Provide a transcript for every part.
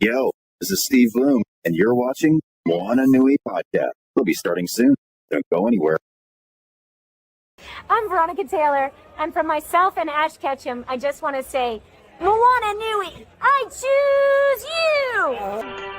Yo, this is Steve Bloom, and you're watching Moana Nui Podcast. We'll be starting soon. Don't go anywhere. I'm Veronica Taylor, and from myself and Ash Ketchum, I just want to say, Moana Nui, I choose you!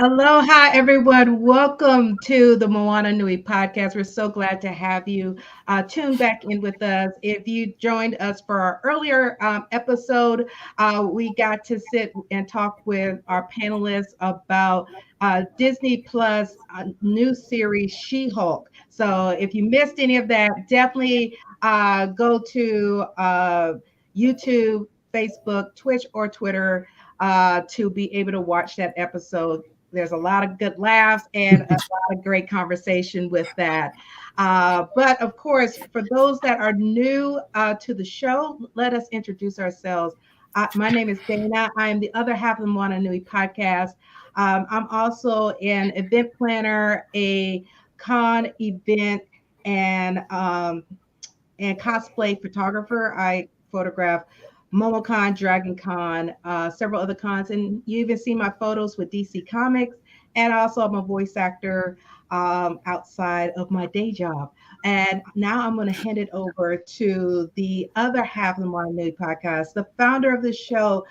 Aloha, everyone. Welcome to the Moana Nui Podcast. We're so glad to have you tune back in with us. If you joined us for our earlier episode, we got to sit and talk with our panelists about Disney Plus new series She-Hulk. So if you missed any of that, definitely go to YouTube, Facebook, Twitch, or Twitter to be able to watch that episode. There's a lot of good laughs and a lot of great conversation with that. But of course, for those that are new to the show, let us introduce ourselves. My name is Dana. I am the other half of the Moana Nui Podcast. I'm also an event planner, a con event, and cosplay photographer. I photograph MomoCon, DragonCon, several other cons, and you even see my photos with DC Comics. And also, I'm a voice actor outside of my day job. And now I'm going to hand it over to the other half of the Moana Nui Podcast, the founder of the show,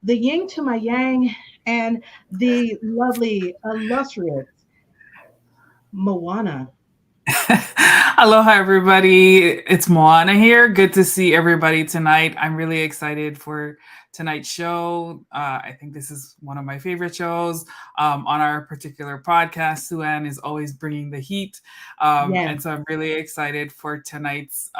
the yin to my yang, and the lovely, illustrious Moana. Aloha, everybody. It's Moana here. Good to see everybody tonight. I'm really excited for tonight's show. I think this is one of my favorite shows on our particular podcast. Suan is always bringing the heat. And so I'm really excited for tonight's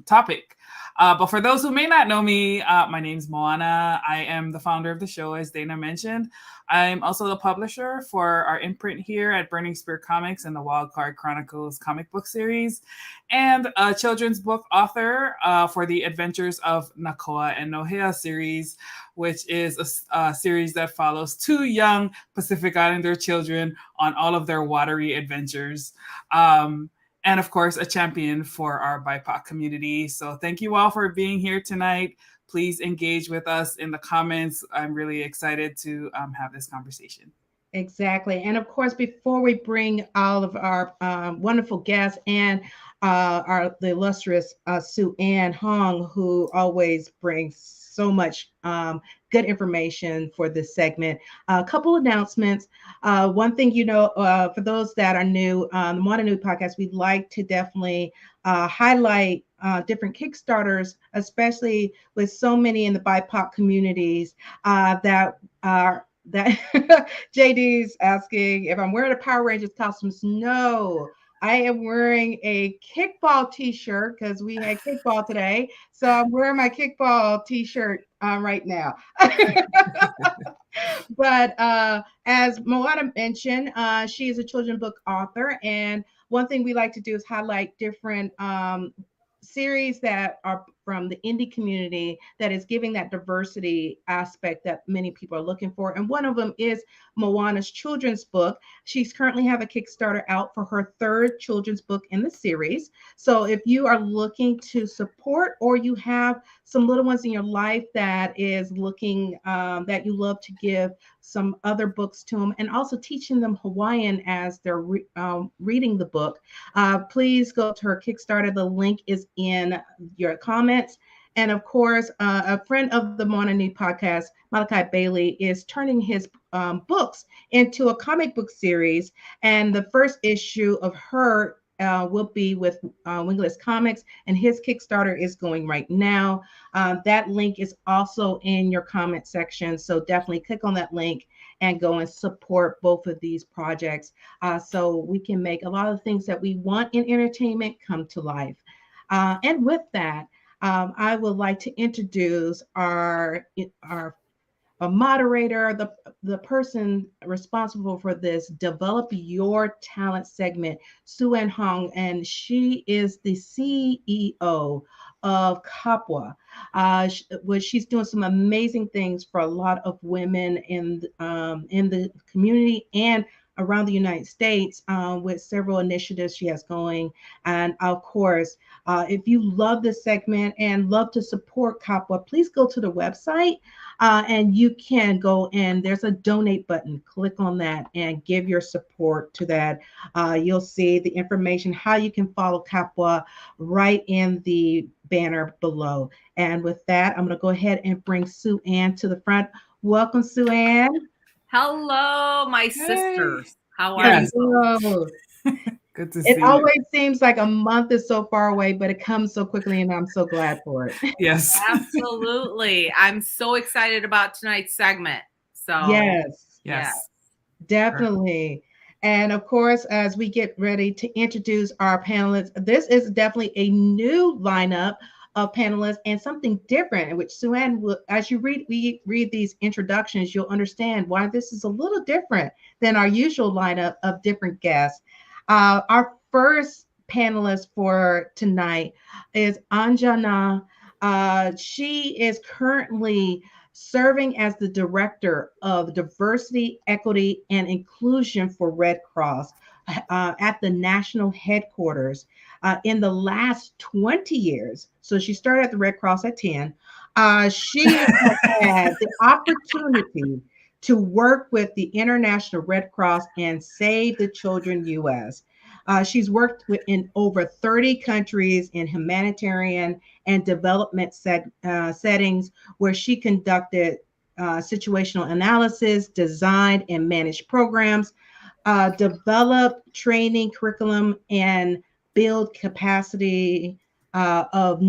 topic. But for those who may not know me, my name's Moana. I am the founder of the show, as Dana mentioned. I'm also the publisher for our imprint here at Burning Spear Comics and the Wildcard Chronicles comic book series, and a children's book author for the Adventures of Nakoa and Nohea series, which is a series that follows two young Pacific Islander children on all of their watery adventures. And of course, a champion for our BIPOC community. So thank you all for being here tonight. Please engage with us in the comments. I'm really excited to have this conversation. Exactly. And of course, before we bring all of our wonderful guests and the illustrious Sue Ann Hong, who always brings so much good information for this segment. A couple announcements. One thing, for those that are new, the Moana Nui Podcast, we'd like to definitely highlight different Kickstarters, especially with so many in the BIPOC communities that JD's asking if I'm wearing a Power Rangers costumes. No, I am wearing a kickball t-shirt because we had kickball today. So I'm wearing my kickball t-shirt right now. But as Moana mentioned, she is a children's book author. And one thing we like to do is highlight different series that are from the indie community that is giving that diversity aspect that many people are looking for. And one of them is Moana's children's book. She's currently have a Kickstarter out for her third children's book in the series. So if you are looking to support, or you have some little ones in your life that is looking, that you love to give some other books to them, and also teaching them Hawaiian as they're reading the book, please go to her Kickstarter. The link is in your comments. And of course, a friend of the Moana Nui Podcast, Malachi Bailey, is turning his books into a comic book series. And the first issue of her will be with Wingless Comics, and his Kickstarter is going right now. That link is also in your comment section, so definitely click on that link and go and support both of these projects so we can make a lot of things that we want in entertainment come to life. And with that, I would like to introduce our moderator, the person responsible for this Develop Your Talent segment, Sue-Ann Hong, and she is the CEO of CAPAW. She's doing some amazing things for a lot of women in the community and around the United States with several initiatives she has going. And of course, if you love this segment and love to support CAPAW, please go to the website and you can go and there's a donate button. Click on that and give your support to that. You'll see the information, how you can follow CAPAW right in the banner below. And with that, I'm going to go ahead and bring Sue-Ann to the front. Welcome, Sue-Ann. Hello, my sisters. How are Yes. you? Good to see It you. always seems like a month is so far away, but it comes so quickly, and I'm so glad for it. Yes. Absolutely. I'm so excited about tonight's segment. So Yes, definitely. And of course, as we get ready to introduce our panelists, this is definitely a new lineup of panelists and something different, in which Sue-Ann will, as you read these introductions, you'll understand why this is a little different than our usual lineup of different guests. Our first panelist for tonight is Anjana. She is currently serving as the Director of Diversity, Equity, and Inclusion for Red Cross at the national headquarters. In the last 20 years, so she started at the Red Cross at 10, she has had the opportunity to work with the International Red Cross and Save the Children US. She's worked in over 30 countries in humanitarian and development settings where she conducted situational analysis, designed and managed programs, developed training curriculum, and build capacity of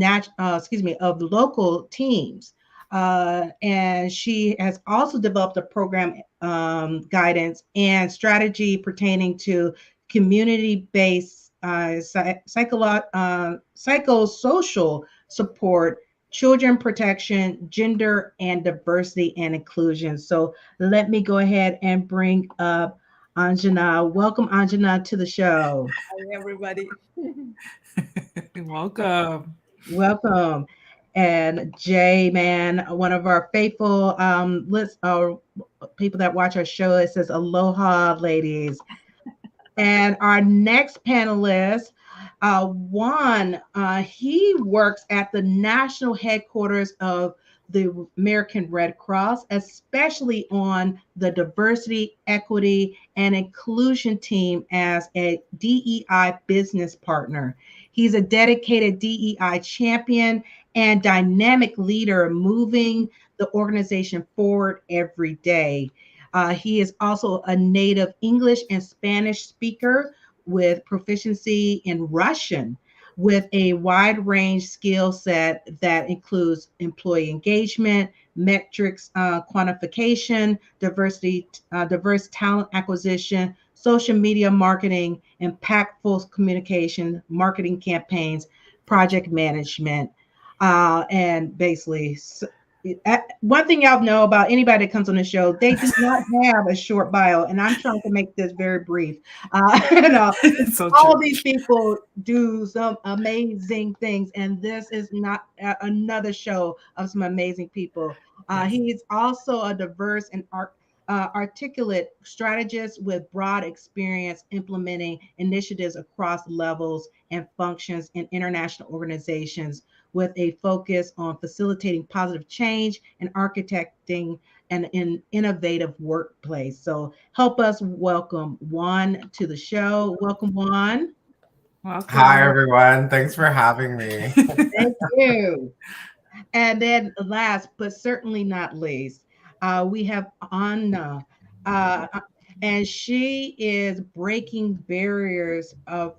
local teams. And she has also developed a program guidance and strategy pertaining to community-based psychosocial support, children protection, gender and diversity and inclusion. So let me go ahead and bring up Anjana. Welcome, Anjana, to the show. Hi, everybody. Welcome. Welcome. And Jay, man, one of our faithful people that watch our show, it says aloha, ladies. And our next panelist, Juan, he works at the national headquarters of the American Red Cross, especially on the diversity, equity, and inclusion team as a DEI business partner. He's a dedicated DEI champion and dynamic leader, moving the organization forward every day. He is also a native English and Spanish speaker with proficiency in Russian, with a wide range skill set that includes employee engagement, metrics quantification, diverse talent acquisition, social media marketing, impactful communication, marketing campaigns, project management, and basically one thing y'all know about anybody that comes on the show, they do not have a short bio, and I'm trying to make this very brief. All of these people do some amazing things, and this is not another show of some amazing people. He's also a diverse and articulate strategist with broad experience implementing initiatives across levels and functions in international organizations, with a focus on facilitating positive change and architecting an innovative workplace. So help us welcome Juan to the show. Welcome, Juan. Welcome. Hi, everyone. Thanks for having me. Thank you. And then last, but certainly not least, we have Anna. and she is breaking barriers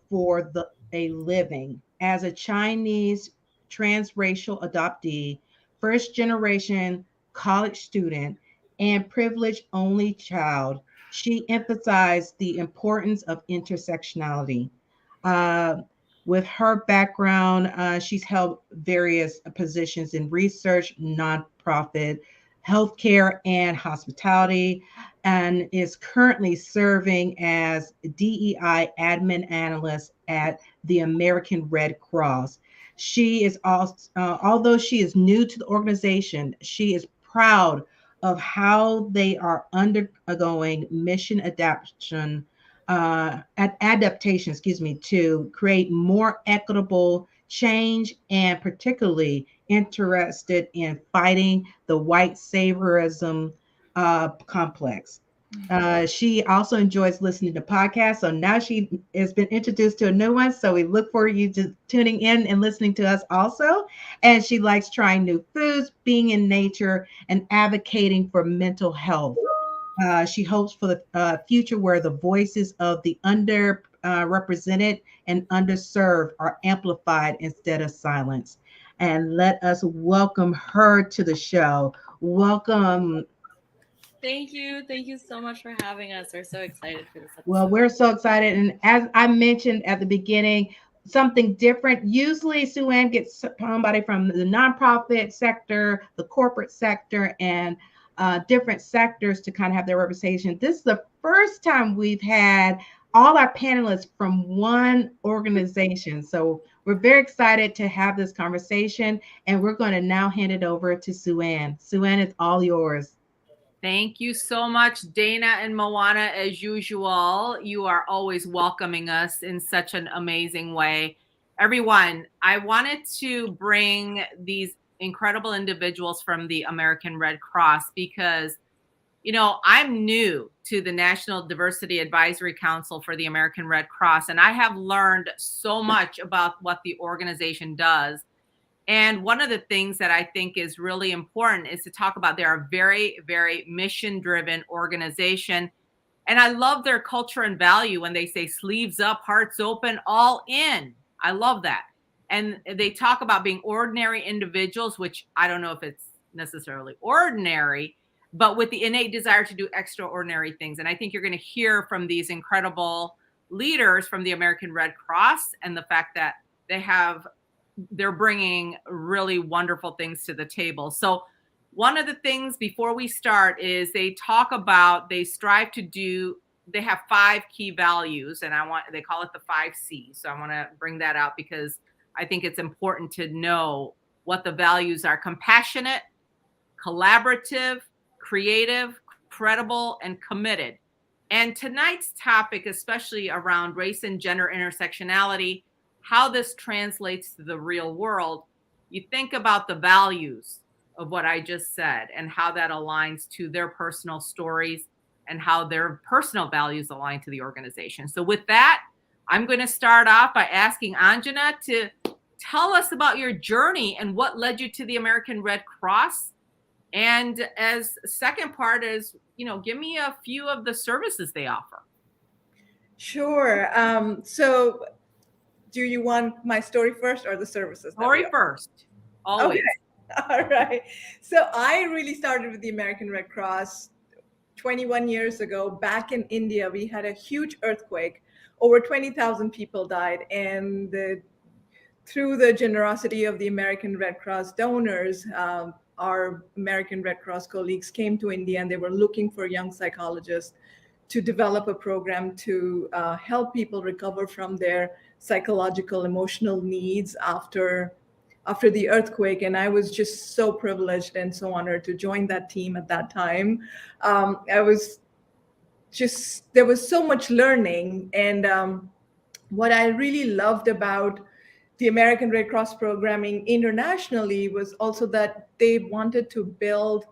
for a living. As a Chinese transracial adoptee, first generation college student, and privilege only child, she emphasized the importance of intersectionality. Uh, with her background, she's held various positions in research, nonprofit, healthcare, and hospitality, and is currently serving as DEI admin analyst at the American Red Cross. She is also, although she is new to the organization, she is proud of how they are undergoing mission adaptation, to create more equitable change, and particularly interested in fighting the white saviorism complex. She also enjoys listening to podcasts. So now she has been introduced to a new one. So we look forward to you to tuning in and listening to us also. And she likes trying new foods, being in nature, and advocating for mental health. She hopes for the future where the voices of the underrepresented and underserved are amplified instead of silenced. And let us welcome her to the show. Welcome. Thank you. Thank you so much for having us. We're so excited for this episode. Well, we're so excited. And as I mentioned at the beginning, something different. Usually Sue-Ann gets somebody from the nonprofit sector, the corporate sector, and different sectors to kind of have their representation. This is the first time we've had all our panelists from one organization. So we're very excited to have this conversation, and we're going to now hand it over to Sue-Ann. Sue-Ann, it's all yours. Thank you so much, Dana and Moana. As usual, you are always welcoming us in such an amazing way. Everyone, I wanted to bring these incredible individuals from the American Red Cross because, you know, I'm new to the National Diversity Advisory Council for the American Red Cross, and I have learned so much about what the organization does. And one of the things that I think is really important is to talk about they're a very, very mission-driven organization. And I love their culture and value when they say sleeves up, hearts open, all in. I love that. And they talk about being ordinary individuals, which I don't know if it's necessarily ordinary, but with the innate desire to do extraordinary things. And I think you're going to hear from these incredible leaders from the American Red Cross and the fact that they're bringing really wonderful things to the table. So one of the things before we start is they have 5 key values, and they call it the 5 C's. So I want to bring that out because I think it's important to know what the values are: compassionate, collaborative, creative, credible, and committed. And tonight's topic, especially around race and gender intersectionality, how this translates to the real world, you think about the values of what I just said and how that aligns to their personal stories and how their personal values align to the organization. So with that, I'm going to start off by asking Anjana to tell us about your journey and what led you to the American Red Cross. And as second part is, give me a few of the services they offer. Sure. So do you want my story first or the services? Story first, always. Okay. All right. So I really started with the American Red Cross 21 years ago. Back in India, we had a huge earthquake. Over 20,000 people died. And through the generosity of the American Red Cross donors, our American Red Cross colleagues came to India, and they were looking for young psychologists to develop a program to help people recover from their psychological, emotional needs after the earthquake. And I was just so privileged and so honored to join that team at that time. There was so much learning. And what I really loved about the American Red Cross programming internationally was also that they wanted to build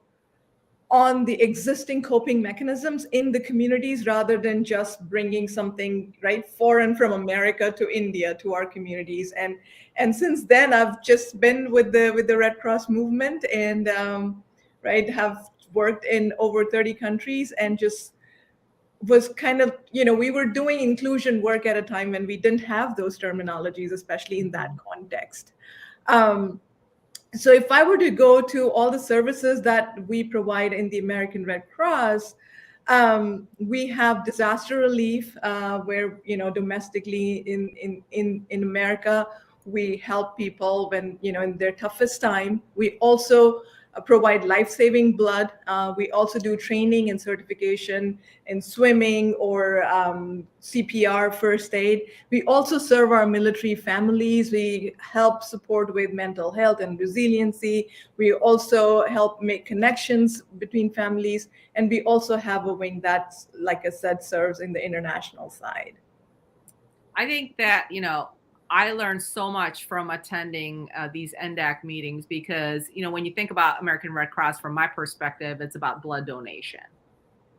on the existing coping mechanisms in the communities rather than just bringing something foreign from America to India to our communities. And since then, I've just been with the Red Cross movement and have worked in over 30 countries and just was kind of, we were doing inclusion work at a time when we didn't have those terminologies, especially in that context. So if I were to go to all the services that we provide in the American Red Cross, we have disaster relief, where, domestically in America, we help people when, in their toughest time. We also provide life-saving blood. We also do training and certification in swimming or CPR, first aid. We also serve our military families. We help support with mental health and resiliency. We also help make connections between families. And we also have a wing that, like I said, serves in the international side. I think that, I learned so much from attending these NDAC meetings because, when you think about American Red Cross, from my perspective, it's about blood donation.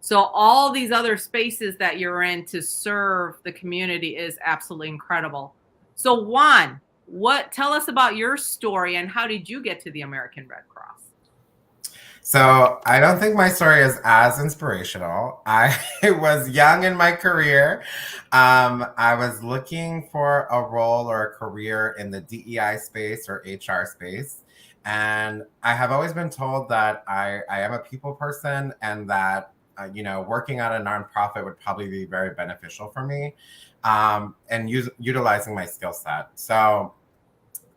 So all these other spaces that you're in to serve the community is absolutely incredible. So Juan, tell us about your story and how did you get to the American Red Cross? So I don't think my story is as inspirational. I was young in my career. I was looking for a role or a career in the DEI space or HR space. And I have always been told that I am a people person and that, working at a nonprofit would probably be very beneficial for me, and utilizing my skill set. So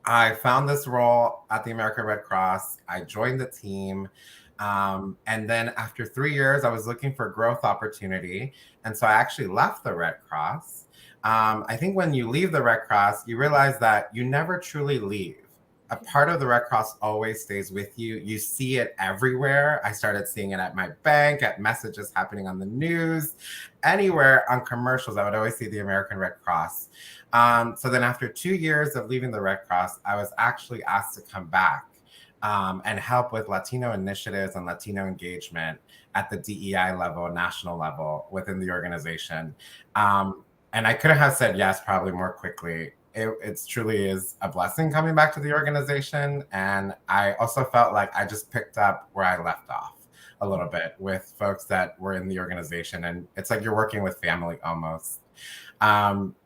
I found this role at the American Red Cross. I joined the team. And then after 3 years, I was looking for growth opportunity. And so I actually left the Red Cross. I think when you leave the Red Cross, you realize that you never truly leave. A part of the Red Cross always stays with you. You see it everywhere. I started seeing it at my bank, at messages happening on the news, anywhere on commercials. I would always see the American Red Cross. So then after 2 years of leaving the Red Cross, I was actually asked to come back and help with Latino initiatives and Latino engagement at the DEI level, national level within the organization. And I could have said yes probably more quickly. It truly is a blessing coming back to the organization. And I also felt like I just picked up where I left off a little bit with folks that were in the organization. And it's like you're working with family almost.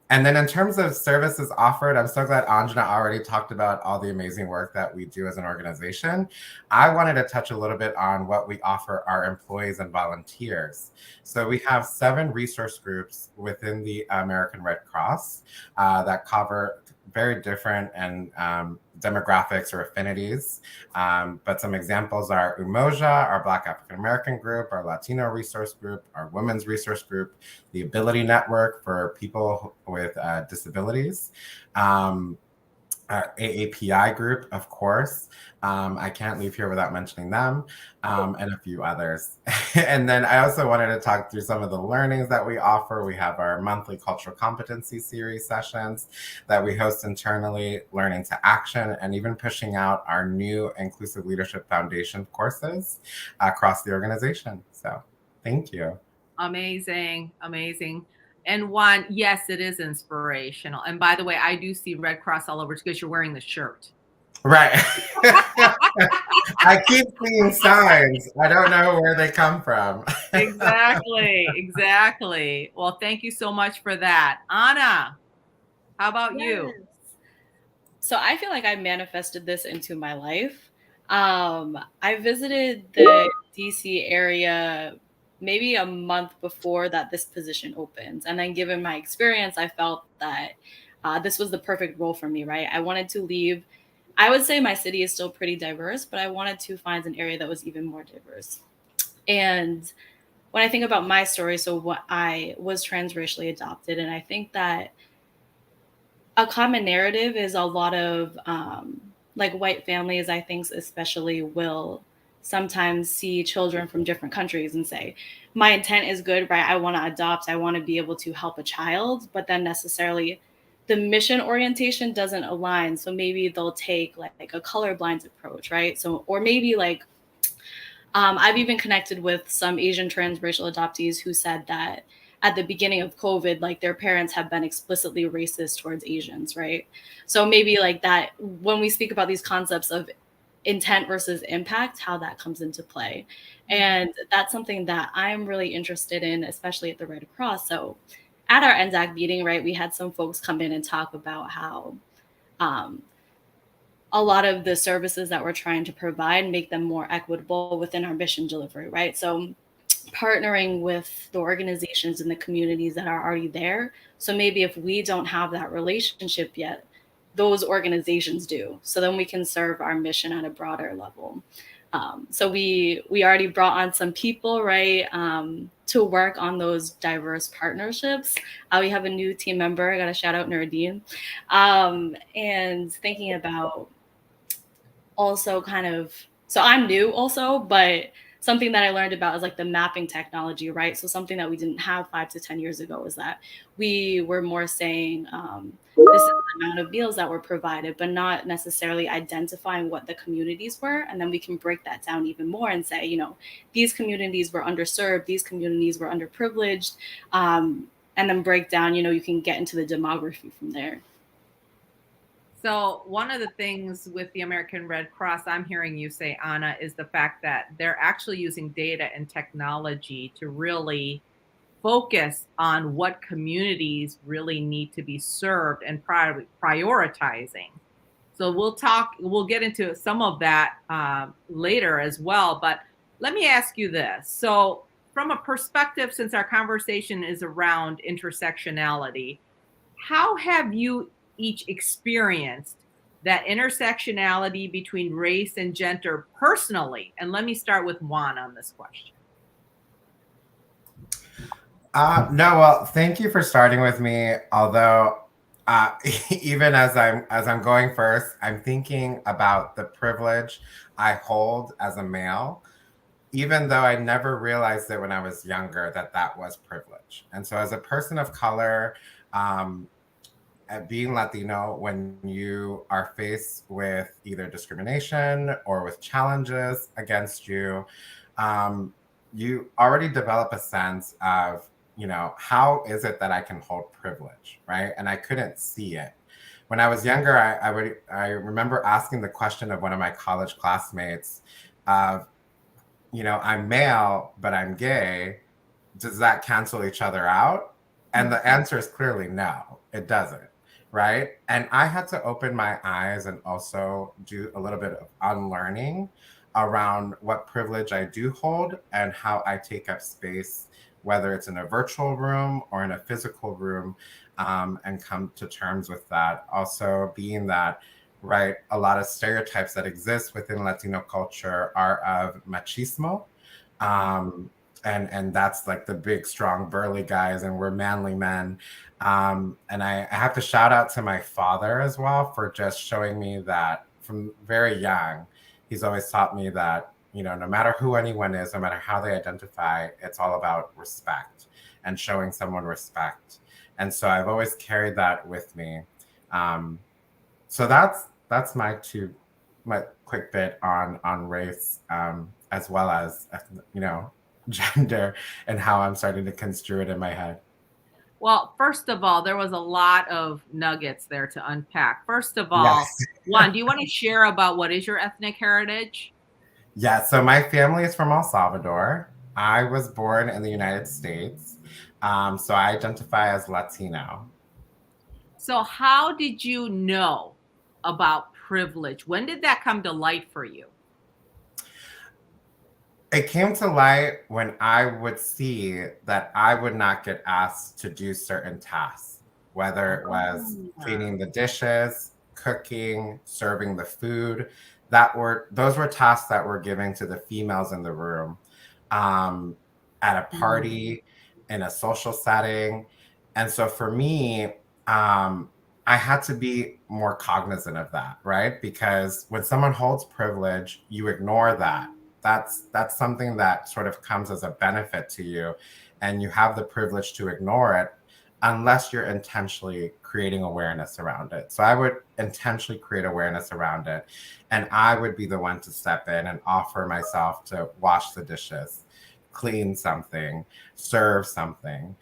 And then in terms of services offered, I'm so glad Anjana already talked about all the amazing work that we do as an organization. I wanted to touch a little bit on what we offer our employees and volunteers. So we have 7 resource groups within the American Red Cross that cover very different and demographics or affinities. But some examples are Umoja, our Black African American group, our Latino resource group, our women's resource group, the Ability Network for people with disabilities, our AAPI group, of course. I can't leave here without mentioning them, and a few others. And then I also wanted to talk through some of the learnings that we offer. We have our monthly cultural competency series sessions that we host internally, Learning to Action, and even pushing out our new Inclusive Leadership Foundation courses across the organization. So thank you. Amazing, amazing. And Juan, yes, it is inspirational. And by the way, I do see Red Cross all over because you're wearing the shirt. Right. I keep seeing signs. I don't know where they come from. Exactly, exactly. Well, thank you so much for that. Anna, how about you? So I feel like I manifested this into my life. I visited the DC area maybe a month before that this position opens. And then given my experience, I felt that this was the perfect role for me, right? I wanted to leave. I would say my city is still pretty diverse, but I wanted to find an area that was even more diverse. And when I think about my story, so what I was transracially adopted, and I think that a common narrative is a lot of like white families, I think especially, will sometimes see children from different countries and say, my intent is good, right? I want to adopt, I want to be able to help a child, but then necessarily the mission orientation doesn't align. So maybe they'll take like a colorblind approach, right? So, or maybe like, I've even connected with some Asian transracial adoptees who said that at the beginning of COVID, like their parents have been explicitly racist towards Asians, right? So maybe like that, when we speak about these concepts of intent versus impact, how that comes into play. And that's something that I'm really interested in, especially at the Red Cross. So at our NZAC meeting, right, we had some folks come in and talk about how a lot of the services that we're trying to provide make them more equitable within our mission delivery, right? So partnering with the organizations and the communities that are already there. So maybe if we don't have that relationship yet, those organizations do. So then we can serve our mission at a broader level. So we already brought on some people, right, to work on those diverse partnerships. We have a new team member. I got to shout out Nurdeen. And thinking about also kind of, so I'm new also, but something that I learned about is like the mapping technology, right? So something that we didn't have 5 to 10 years ago is that we were more saying this is the amount of meals that were provided, but not necessarily identifying what the communities were. And then we can break that down even more and say, you know, these communities were underserved, these communities were underprivileged, and then break down, you know, you can get into the demography from there. So one of the things with the American Red Cross, I'm hearing you say, Anna, is the fact that they're actually using data and technology to really focus on what communities really need to be served and prioritizing. So we'll get into some of that later as well. But let me ask you this. So from a perspective, since our conversation is around intersectionality, how have you each experienced that intersectionality between race and gender personally? And let me start with Juan on this question. No, well, thank you for starting with me. Although, even as I'm going first, I'm thinking about the privilege I hold as a male, even though I never realized it when I was younger that was privilege. And so, as a person of color, at being Latino, when you are faced with either discrimination or with challenges against you, you already develop a sense of, you know, how is it that I can hold privilege, right? And I couldn't see it. When I was younger, I remember asking the question of one of my college classmates of, you know, I'm male, but I'm gay. Does that cancel each other out? And the answer is clearly no, it doesn't. Right. And I had to open my eyes and also do a little bit of unlearning around what privilege I do hold and how I take up space, whether it's in a virtual room or in a physical room, and come to terms with that. Also, being that, right, a lot of stereotypes that exist within Latino culture are of machismo. And that's like the big, strong, burly guys, and we're manly men. And I have to shout out to my father as well for just showing me that from very young. He's always taught me that, you know, no matter who anyone is, no matter how they identify, it's all about respect and showing someone respect. And so I've always carried that with me. So that's my quick bit on race, as well as, you know, gender and how I'm starting to construe it in my head. Well, first of all, there was a lot of nuggets there to unpack. First of all, Yes. Juan, do you want to share about what is your ethnic heritage? Yeah, so my family is from El Salvador. I was born in the United States, so I identify as Latino. So how did you know about privilege? When did that come to light for you? It came to light when I would see that I would not get asked to do certain tasks, whether it was cleaning the dishes, cooking, serving the food. Those were tasks that were given to the females in the room, at a party, in a social setting. And so for me, I had to be more cognizant of that, right? Because when someone holds privilege, you ignore that. That's something that sort of comes as a benefit to you, and you have the privilege to ignore it unless you're intentionally creating awareness around it. So I would intentionally create awareness around it, and I would be the one to step in and offer myself to wash the dishes, clean something, serve something.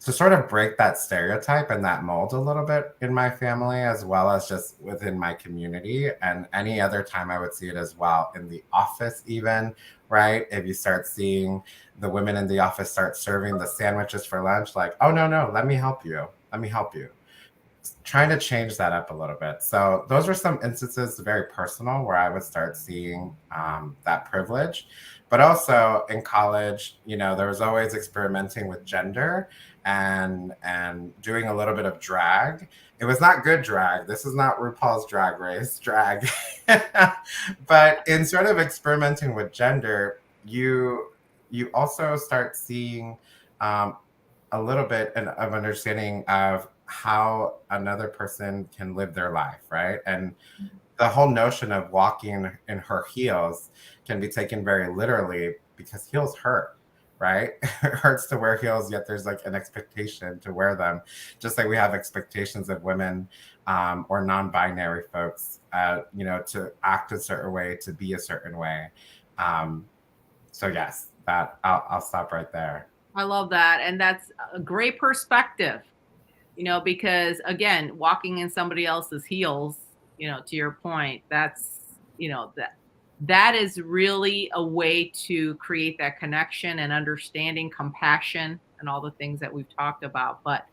to sort of break that stereotype and that mold a little bit in my family, as well as just within my community. And any other time I would see it as well in the office, even, right? If you start seeing the women in the office start serving the sandwiches for lunch, like, oh, no, let me help you. Trying to change that up a little bit. So those were some instances, very personal, where I would start seeing that privilege. But also in college, there was always experimenting with gender and doing a little bit of drag. It was not good drag. This is not RuPaul's Drag Race drag. But in sort of experimenting with gender, you also start seeing a little bit of understanding of how another person can live their life, right? And the whole notion of walking in her heels can be taken very literally, because heels hurt, right? It hurts to wear heels, yet there's like an expectation to wear them. Just like we have expectations of women or non-binary folks, to act a certain way, to be a certain way. So yes, I'll stop right there. I love that. And that's a great perspective, because again, walking in somebody else's heels, to your point, that's, that is really a way to create that connection and understanding, compassion, and all the things that we've talked about. But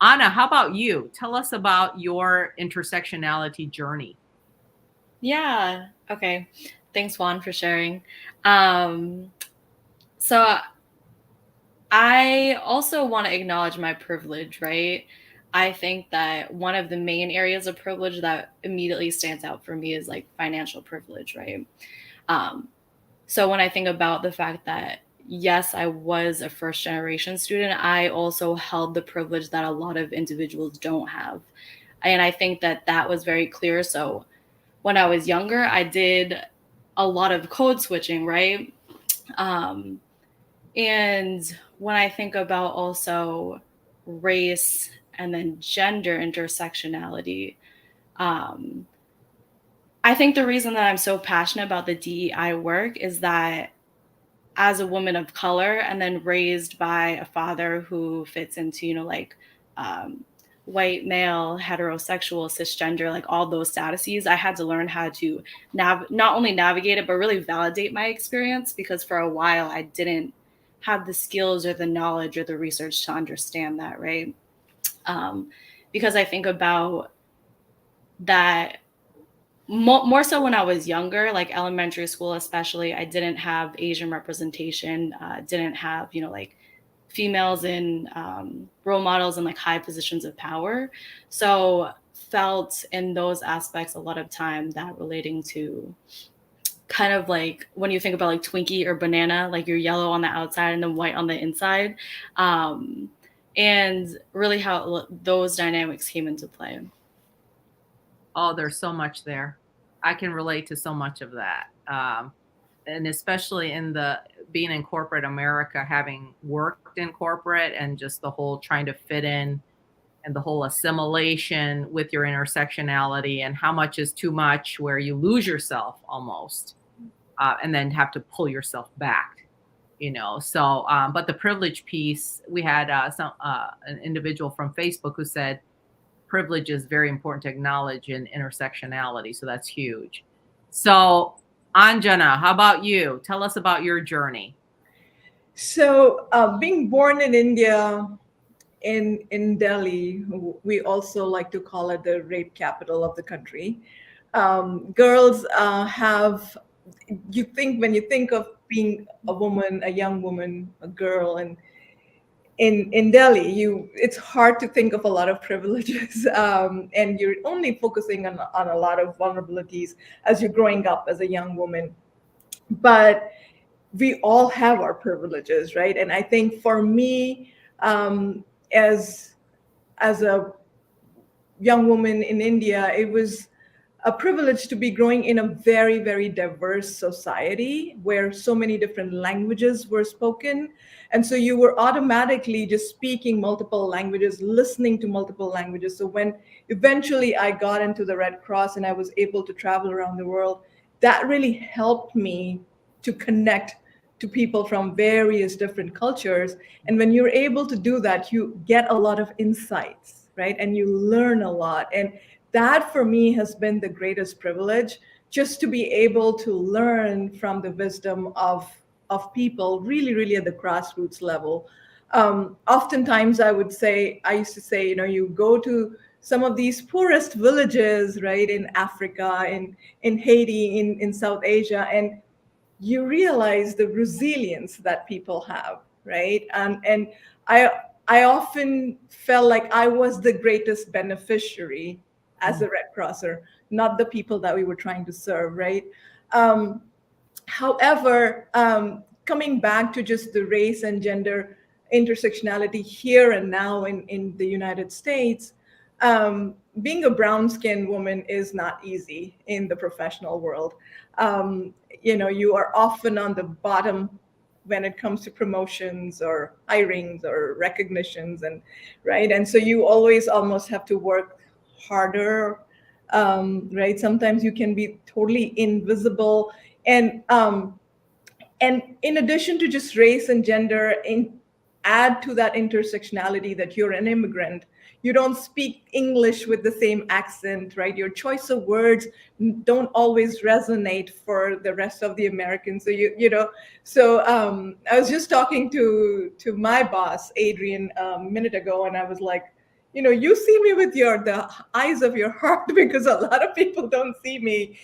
Anna, how about you? Tell us about your intersectionality journey. Yeah. Okay. Thanks, Juan, for sharing. So I also want to acknowledge my privilege, right? I think that one of the main areas of privilege that immediately stands out for me is like financial privilege, right? So when I think about the fact that, yes, I was a first generation student, I also held the privilege that a lot of individuals don't have. And I think that was very clear. So when I was younger, I did a lot of code switching, right? And when I think about also race and then gender intersectionality, I think the reason that I'm so passionate about the DEI work is that as a woman of color and then raised by a father who fits into, white male, heterosexual, cisgender, like all those statuses, I had to learn how to not only navigate it, but really validate my experience, because for a while I didn't have the skills or the knowledge or the research to understand that, right? Because I think about that more so when I was younger, like elementary school especially, I didn't have Asian representation, didn't have, females in role models in like high positions of power. So felt in those aspects a lot of time that relating to kind of like when you think about like Twinkie or banana, like you're yellow on the outside and then white on the inside. And really how those dynamics came into play. Oh, there's so much there. I can relate to so much of that. And especially in being in corporate America, having worked in corporate and just the whole trying to fit in and the whole assimilation with your intersectionality and how much is too much, where you lose yourself almost, and then have to pull yourself back, So, but the privilege piece, we had an individual from Facebook who said, privilege is very important to acknowledge in intersectionality. So that's huge. So Anjana, how about you? Tell us about your journey. So being born in India, in Delhi, we also like to call it the rape capital of the country. Girls when you think of being a woman, a young woman, a girl, and in Delhi, it's hard to think of a lot of privileges, and you're only focusing on a lot of vulnerabilities as you're growing up as a young woman. But we all have our privileges, right? And I think for me, as a young woman in India, it was a privilege to be growing in a very, very diverse society where so many different languages were spoken. And so you were automatically just speaking multiple languages, listening to multiple languages. So when eventually I got into the Red Cross and I was able to travel around the world, that really helped me to connect to people from various different cultures. And when you're able to do that, you get a lot of insights, right? And you learn a lot. And that for me has been the greatest privilege, just to be able to learn from the wisdom of people really, really at the grassroots level. Oftentimes I used to say, you go to some of these poorest villages, right, in Africa, in Haiti, in South Asia, and you realize the resilience that people have, right? And I often felt like I was the greatest beneficiary as a Red Crosser, not the people that we were trying to serve, right? However, coming back to just the race and gender intersectionality here and now in the United States, being a brown-skinned woman is not easy in the professional world. You are often on the bottom when it comes to promotions or hirings or recognitions, and right. And so you always almost have to work harder, right? Sometimes you can be totally invisible. And in addition to just race and gender, add to that intersectionality that you're an immigrant. You don't speak English with the same accent, right? Your choice of words don't always resonate for the rest of the Americans. So I was just talking to my boss, Adrian, a minute ago, and I was like, you see me with the eyes of your heart, because a lot of people don't see me,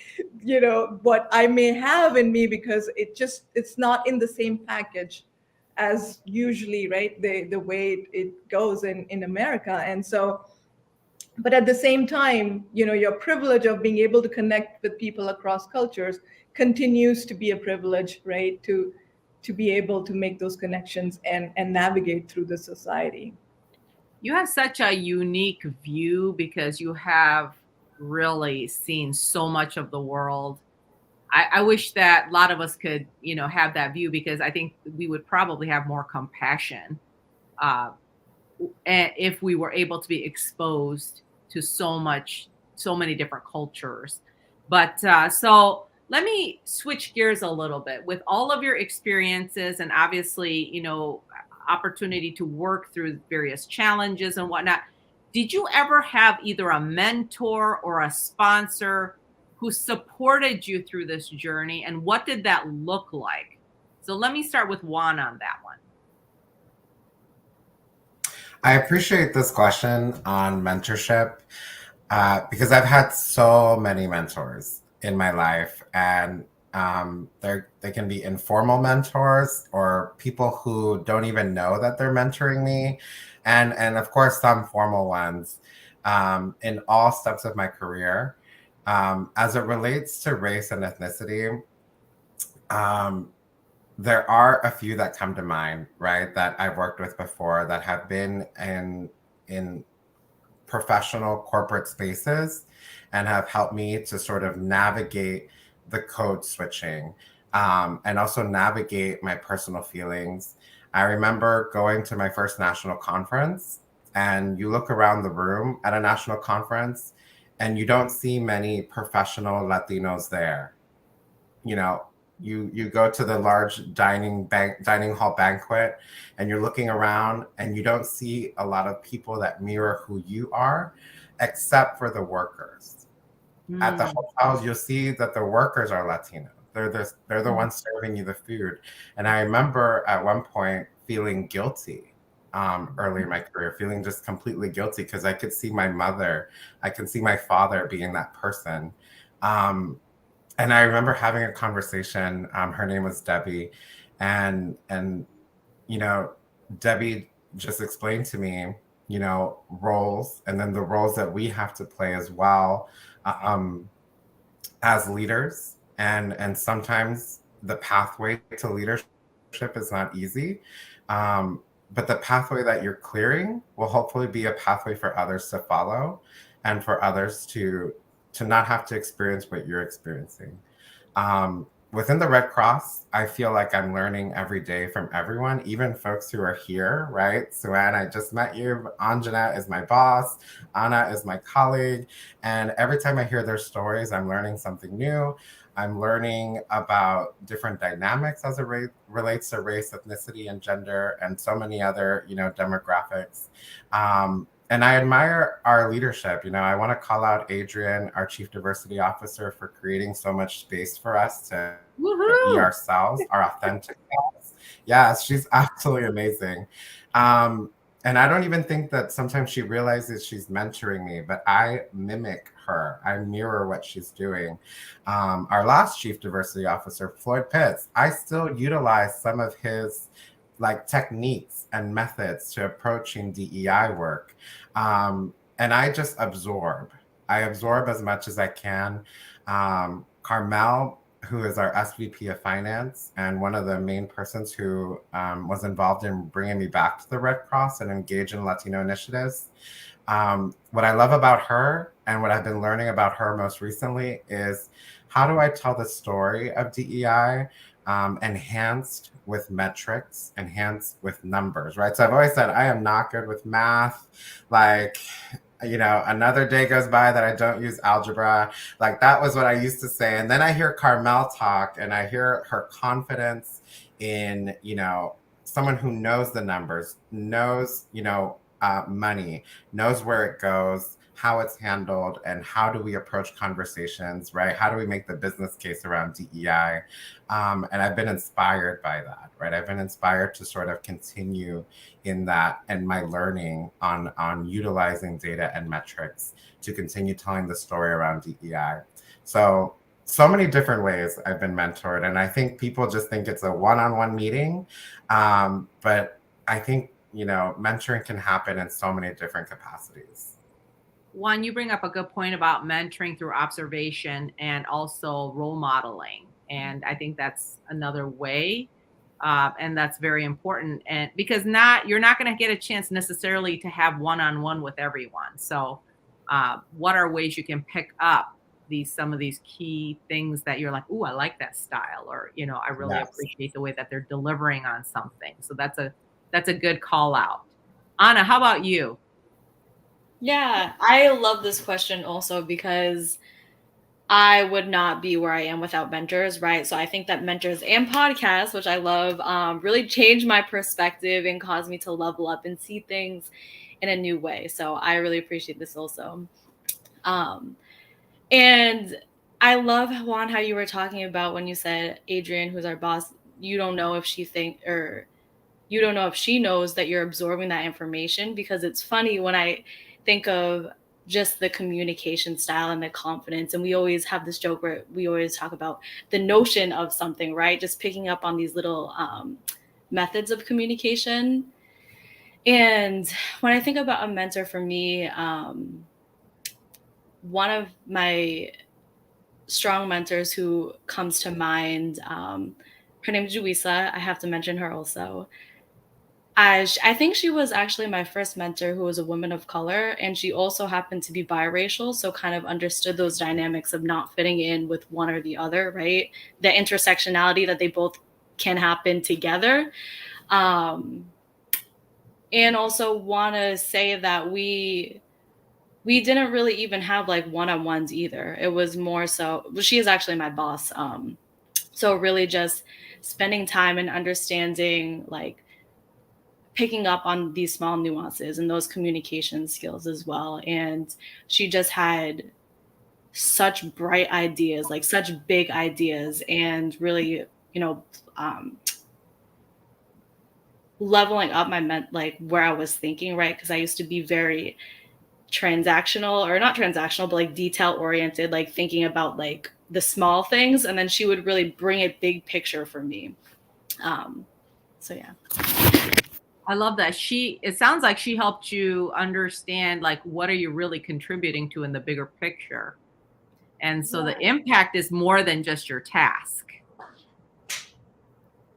what I may have in me, because it's not in the same package as usually, right, the way it goes in America. And so, but at the same time, your privilege of being able to connect with people across cultures continues to be a privilege, right, to be able to make those connections and navigate through the society. You have such a unique view because you have really seen so much of the world. I wish that a lot of us could, have that view, because I think we would probably have more compassion if we were able to be exposed to so many different cultures. But so let me switch gears a little bit. With all of your experiences and obviously, opportunity to work through various challenges and whatnot, did you ever have either a mentor or a sponsor who supported you through this journey, and what did that look like? So let me start with Juan on that one. I appreciate this question on mentorship because I've had so many mentors in my life, and they can be informal mentors or people who don't even know that they're mentoring me, and of course some formal ones in all steps of my career. As it relates to race and ethnicity, there are a few that come to mind, right, that I've worked with before that have been in professional corporate spaces and have helped me to sort of navigate the code switching and also navigate my personal feelings. I remember going to my first national conference, and you look around the room at a national conference and you don't see many professional Latinos there. You go to the large dining hall banquet, and you're looking around and you don't see a lot of people that mirror who you are, except for the workers. At the hotels, you'll see that the workers are Latino. They're the ones serving you the food. And I remember at one point feeling guilty early in my career, feeling just completely guilty because I could see my mother, I could see my father being that person. And I remember having a conversation. Her name was Debbie, and Debbie just explained to me, roles, and then the roles that we have to play as well as leaders, and sometimes the pathway to leadership is not easy, but the pathway that you're clearing will hopefully be a pathway for others to follow, and for others to not have to experience what you're experiencing. Within the Red Cross, I feel like I'm learning every day from everyone, even folks who are here, right? Suan, I just met you. Anjana is my boss. Anna is my colleague. And every time I hear their stories, I'm learning something new. I'm learning about different dynamics as it relates to race, ethnicity, and gender, and so many other, demographics. And I admire our leadership. I want to call out Adrian, our Chief Diversity Officer, for creating so much space for us to be ourselves, our authentic selves. Yes, she's absolutely amazing. And I don't even think that sometimes she realizes she's mentoring me, but I mimic her. I mirror what she's doing. Our last Chief Diversity Officer, Floyd Pitts, I still utilize some of his techniques and methods to approaching DEI work. And I just absorb. I absorb as much as I can. Carmel, who is our SVP of Finance and one of the main persons who was involved in bringing me back to the Red Cross and engage in Latino initiatives. What I love about her and what I've been learning about her most recently is how do I tell the story of DEI enhanced with metrics, enhanced with numbers, right? So I've always said I am not good with math. Another day goes by that I don't use algebra. That was what I used to say. And then I hear Carmel talk and I hear her confidence in, someone who knows the numbers, knows, money, knows where it goes, how it's handled, and how do we approach conversations, right? How do we make the business case around DEI? And I've been inspired by that, right? I've been inspired to sort of continue in that and my learning on utilizing data and metrics to continue telling the story around DEI. So many different ways I've been mentored. And I think people just think it's a one-on-one meeting. But I think, mentoring can happen in so many different capacities. Juan, you bring up a good point about mentoring through observation and also role modeling. And I think that's another way. And that's very important. And because you're not going to get a chance necessarily to have one-on-one with everyone. So what are ways you can pick up some of these key things that you're like, ooh, I like that style, or, I really appreciate the way that they're delivering on something. So that's a good call out. Anna, how about you? Yeah, I love this question also because I would not be where I am without mentors, right? So I think that mentors and podcasts, which I love, really changed my perspective and caused me to level up and see things in a new way. So I really appreciate this also. And I love, Juan, how you were talking about when you said, Adrian, who's our boss, you don't know if she knows that you're absorbing that information, because it's funny when I think of just the communication style and the confidence. And we always have this joke where we always talk about the notion of something, right? Just picking up on these little methods of communication. And when I think about a mentor for me, one of my strong mentors who comes to mind, her name is Juisa. I have to mention her also. I think she was actually my first mentor who was a woman of color, and she also happened to be biracial, so kind of understood those dynamics of not fitting in with one or the other, right? The intersectionality that they both can happen together. And also want to say that we didn't really even have one-on-ones either. It was more so, she is actually my boss. So really just spending time and understanding, picking up on these small nuances and those communication skills as well. And she just had such bright ideas, such big ideas, and really, leveling up where I was thinking, right? Because I used to be very transactional, or not transactional, but detail oriented, thinking about the small things. And then she would really bring a big picture for me. So yeah. I love that. It sounds like she helped you understand, what are you really contributing to in the bigger picture? And so the impact is more than just your task.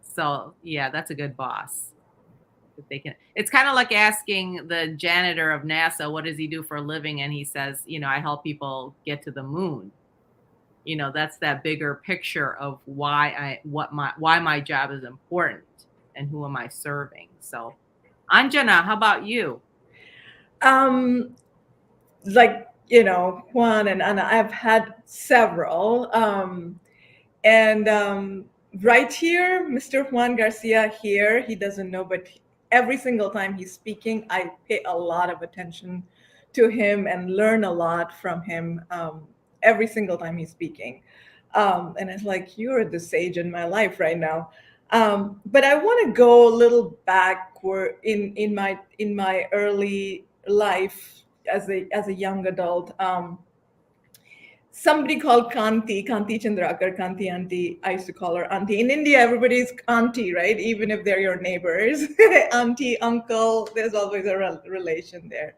So yeah, that's a good boss. If they can, it's kind of like asking the janitor of NASA, what does he do for a living? And he says, I help people get to the moon. That's that bigger picture of why my job is important and who am I serving. So Anjana, how about you? Juan and Anna, I've had several. And right here, Mr. Juan Garcia here, he doesn't know, but every single time he's speaking, I pay a lot of attention to him and learn a lot from him every single time he's speaking. And it's like, you're the sage in my life right now. But I want to go a little backward in my early life as a young adult. Somebody called Kanti Chandrakar, Kanti Auntie. I used to call her Auntie. In India, everybody's Auntie, right? Even if they're your neighbors. Auntie, uncle, there's always a relation there.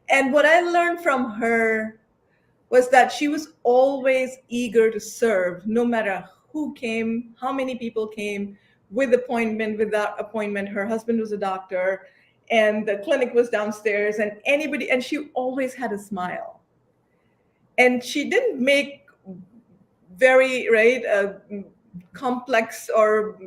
And what I learned from her was that she was always eager to serve, no matter who came, how many people came, with appointment, without appointment. Her husband was a doctor, and the clinic was downstairs, and she always had a smile. And she didn't make very complex or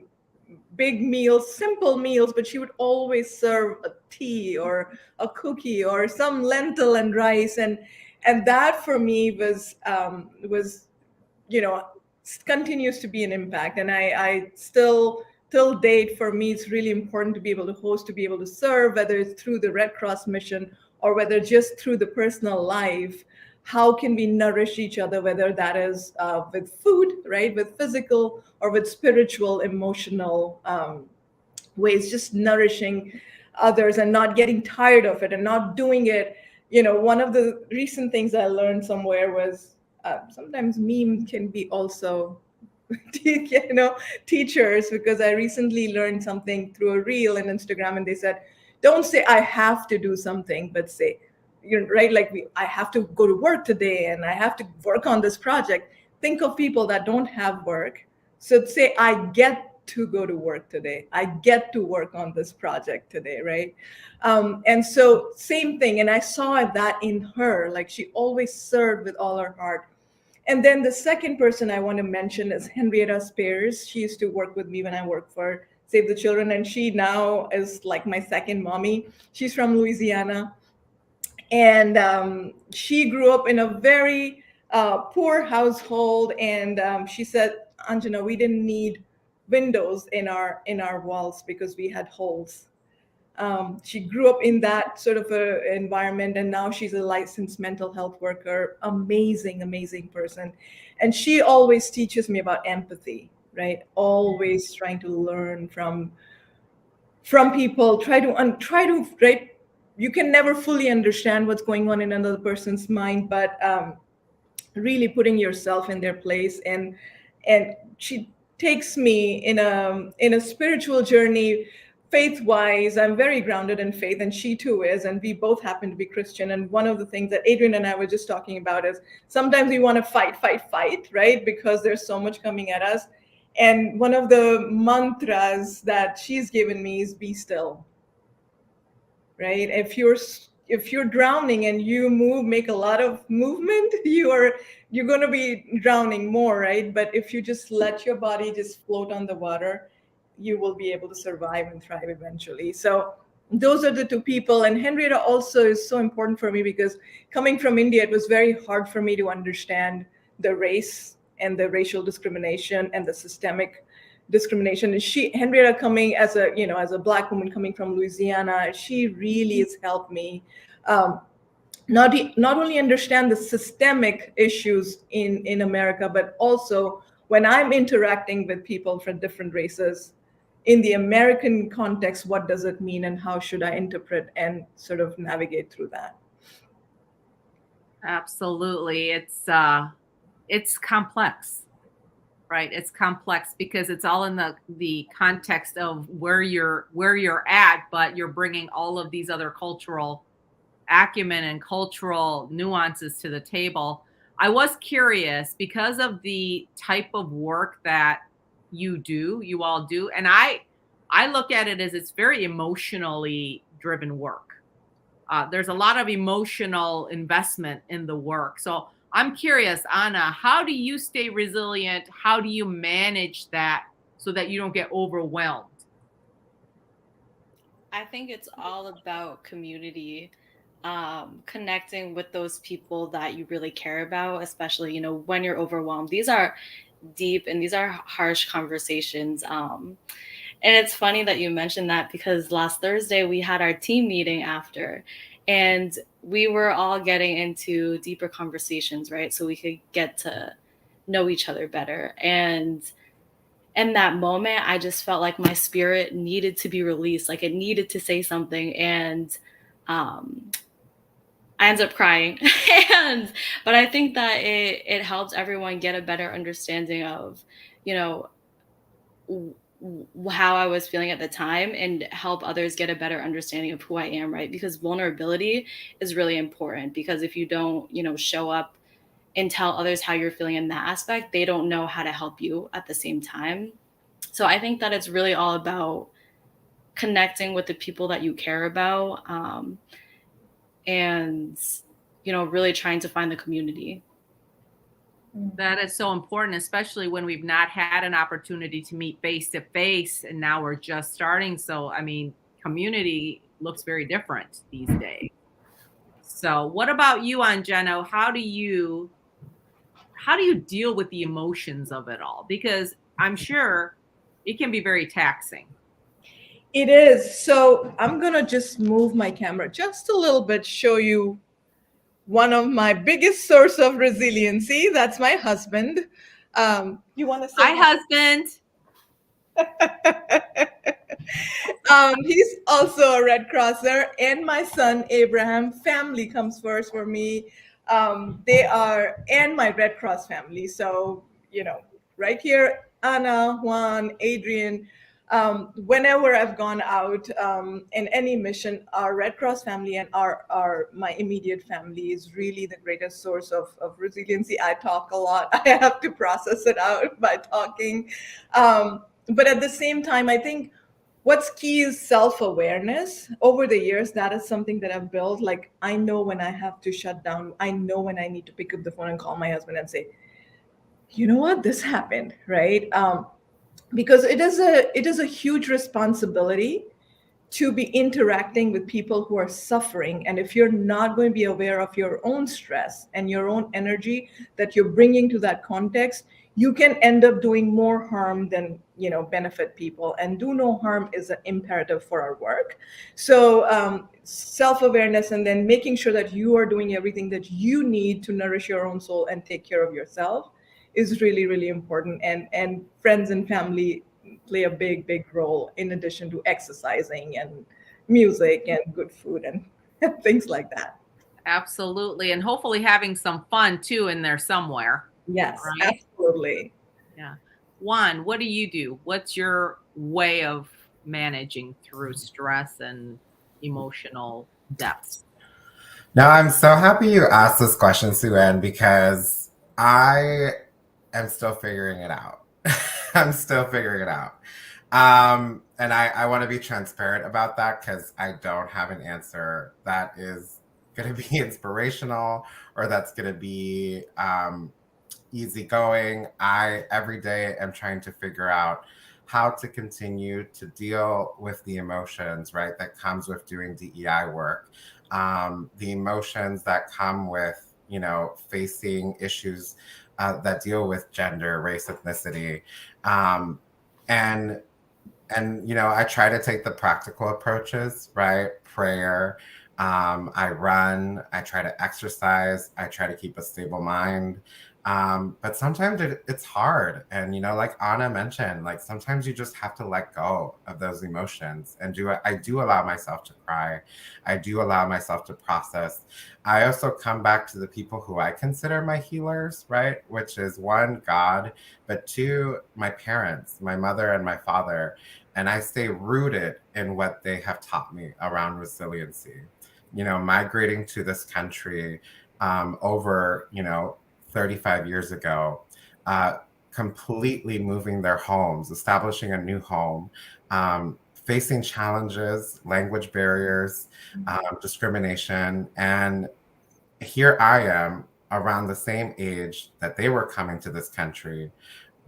big meals, simple meals, but she would always serve a tea or a cookie or some lentil and rice, and that for me was continues to be an impact. And I still till date, for me, it's really important to be able to host, to be able to serve, whether it's through the Red Cross mission or whether just through the personal life. How can we nourish each other, whether that is with food, right, with physical or with spiritual, emotional ways, just nourishing others and not getting tired of it and not doing it. One of the recent things I learned somewhere was sometimes meme can be also teachers, because I recently learned something through a reel on Instagram, and they said, don't say I have to do something, but say, right, like I have to go to work today and I have to work on this project. Think of people that don't have work. So say I get to go to work today. I get to work on this project today, right? And so same thing. And I saw that in her, like she always served with all her heart. And then the second person I want to mention is Henrietta Spears. She used to work with me when I worked for Save the Children, and she now is like my second mommy. She's from Louisiana. And she grew up in a very poor household. And she said, Anjana, we didn't need windows in our walls because we had holes. She grew up in that sort of a environment, and now she's a licensed mental health worker. Amazing person. And she always teaches me about empathy, right? Always trying to learn from people, try to right. You can never fully understand what's going on in another person's mind, but really putting yourself in their place. And she takes me in a spiritual journey, faith-wise. I'm very grounded in faith, and she too is, and we both happen to be Christian. And one of the things that Adrian and I were just talking about is sometimes we want to fight, right? Because there's so much coming at us. And one of the mantras that she's given me is be still. Right? If you're drowning and you make a lot of movement, you're going to be drowning more, right? But if you just let your body just float on the water, you will be able to survive and thrive eventually. So those are the two people. And Henrietta also is so important for me, because coming from India, it was very hard for me to understand the race and the racial discrimination and the systemic discrimination. And Henrietta, coming as a Black woman coming from Louisiana, she really has helped me not only understand the systemic issues in America, but also when I'm interacting with people from different races in the American context, what does it mean and how should I interpret and sort of navigate through that? Absolutely. It's complex. Right. It's complex because it's all in the context of where you're at, but you're bringing all of these other cultural acumen and cultural nuances to the table. I was curious because of the type of work that you all do. And I look at it as it's very emotionally driven work. There's a lot of emotional investment in the work. So I'm curious, Anna, how do you stay resilient? How do you manage that so that you don't get overwhelmed? I think it's all about community, connecting with those people that you really care about, especially, when you're overwhelmed. These are deep and these are harsh conversations. And it's funny that you mentioned that because last Thursday we had our team meeting after, and we were all getting into deeper conversations, right? So we could get to know each other better. And in that moment, I just felt like my spirit needed to be released, like it needed to say something. And I ended up crying. But I think that it helped everyone get a better understanding of, you know, how I was feeling at the time and help others get a better understanding of who I am, right? Because vulnerability is really important, because if you don't, show up and tell others how you're feeling in that aspect, they don't know how to help you at the same time. So I think that it's really all about connecting with the people that you care about, and, really trying to find the community. That is so important, especially when we've not had an opportunity to meet face to face and now we're just starting. So, I mean, community looks very different these days. So, what about you, Angelo? How do you deal with the emotions of it all? Because I'm sure it can be very taxing. It is. So I'm going to just move my camera just a little bit, show you one of my biggest source of resiliency. That's my husband. You want to say hi, husband? He's also a Red Crosser, and my son Abraham. Family comes first for me. They are, and my Red Cross family. So, right here, Anna, Juan, Adrian. Whenever I've gone out in any mission, our Red Cross family and my immediate family is really the greatest source of resiliency. I talk a lot. I have to process it out by talking. But at the same time, I think what's key is self-awareness. Over the years, that is something that I've built. Like, I know when I have to shut down. I know when I need to pick up the phone and call my husband and say, you know what, this happened, right? Because it is a huge responsibility to be interacting with people who are suffering. And if you're not going to be aware of your own stress and your own energy that you're bringing to that context, you can end up doing more harm than benefit people. And do no harm is an imperative for our work. So self-awareness, and then making sure that you are doing everything that you need to nourish your own soul and take care of yourself is really, really important. And friends and family play a big role, in addition to exercising and music and good food and things like that. Absolutely. And hopefully having some fun too in there somewhere. Yes, right? Absolutely. Yeah. Juan, what do you do? What's your way of managing through stress and emotional depths? Now, I'm so happy you asked this question, Sue-Ann, because I am still figuring it out. I'm still figuring it out. And I want to be transparent about that, because I don't have an answer that is going to be inspirational or that's going to be easygoing. I, every day, am trying to figure out how to continue to deal with the emotions, right, that comes with doing DEI work. The emotions that come with, facing issues that deal with gender, race, ethnicity. And I try to take the practical approaches, right? Prayer. I run, I try to exercise, I try to keep a stable mind. But sometimes it's hard. And, like Anna mentioned, like sometimes you just have to let go of those emotions. And I do allow myself to cry. I do allow myself to process. I also come back to the people who I consider my healers, right? Which is one, God, but two, my parents, my mother and my father. And I stay rooted in what they have taught me around resiliency. Migrating to this country over, 35 years ago, completely moving their homes, establishing a new home, facing challenges, language barriers, discrimination. And here I am around the same age that they were coming to this country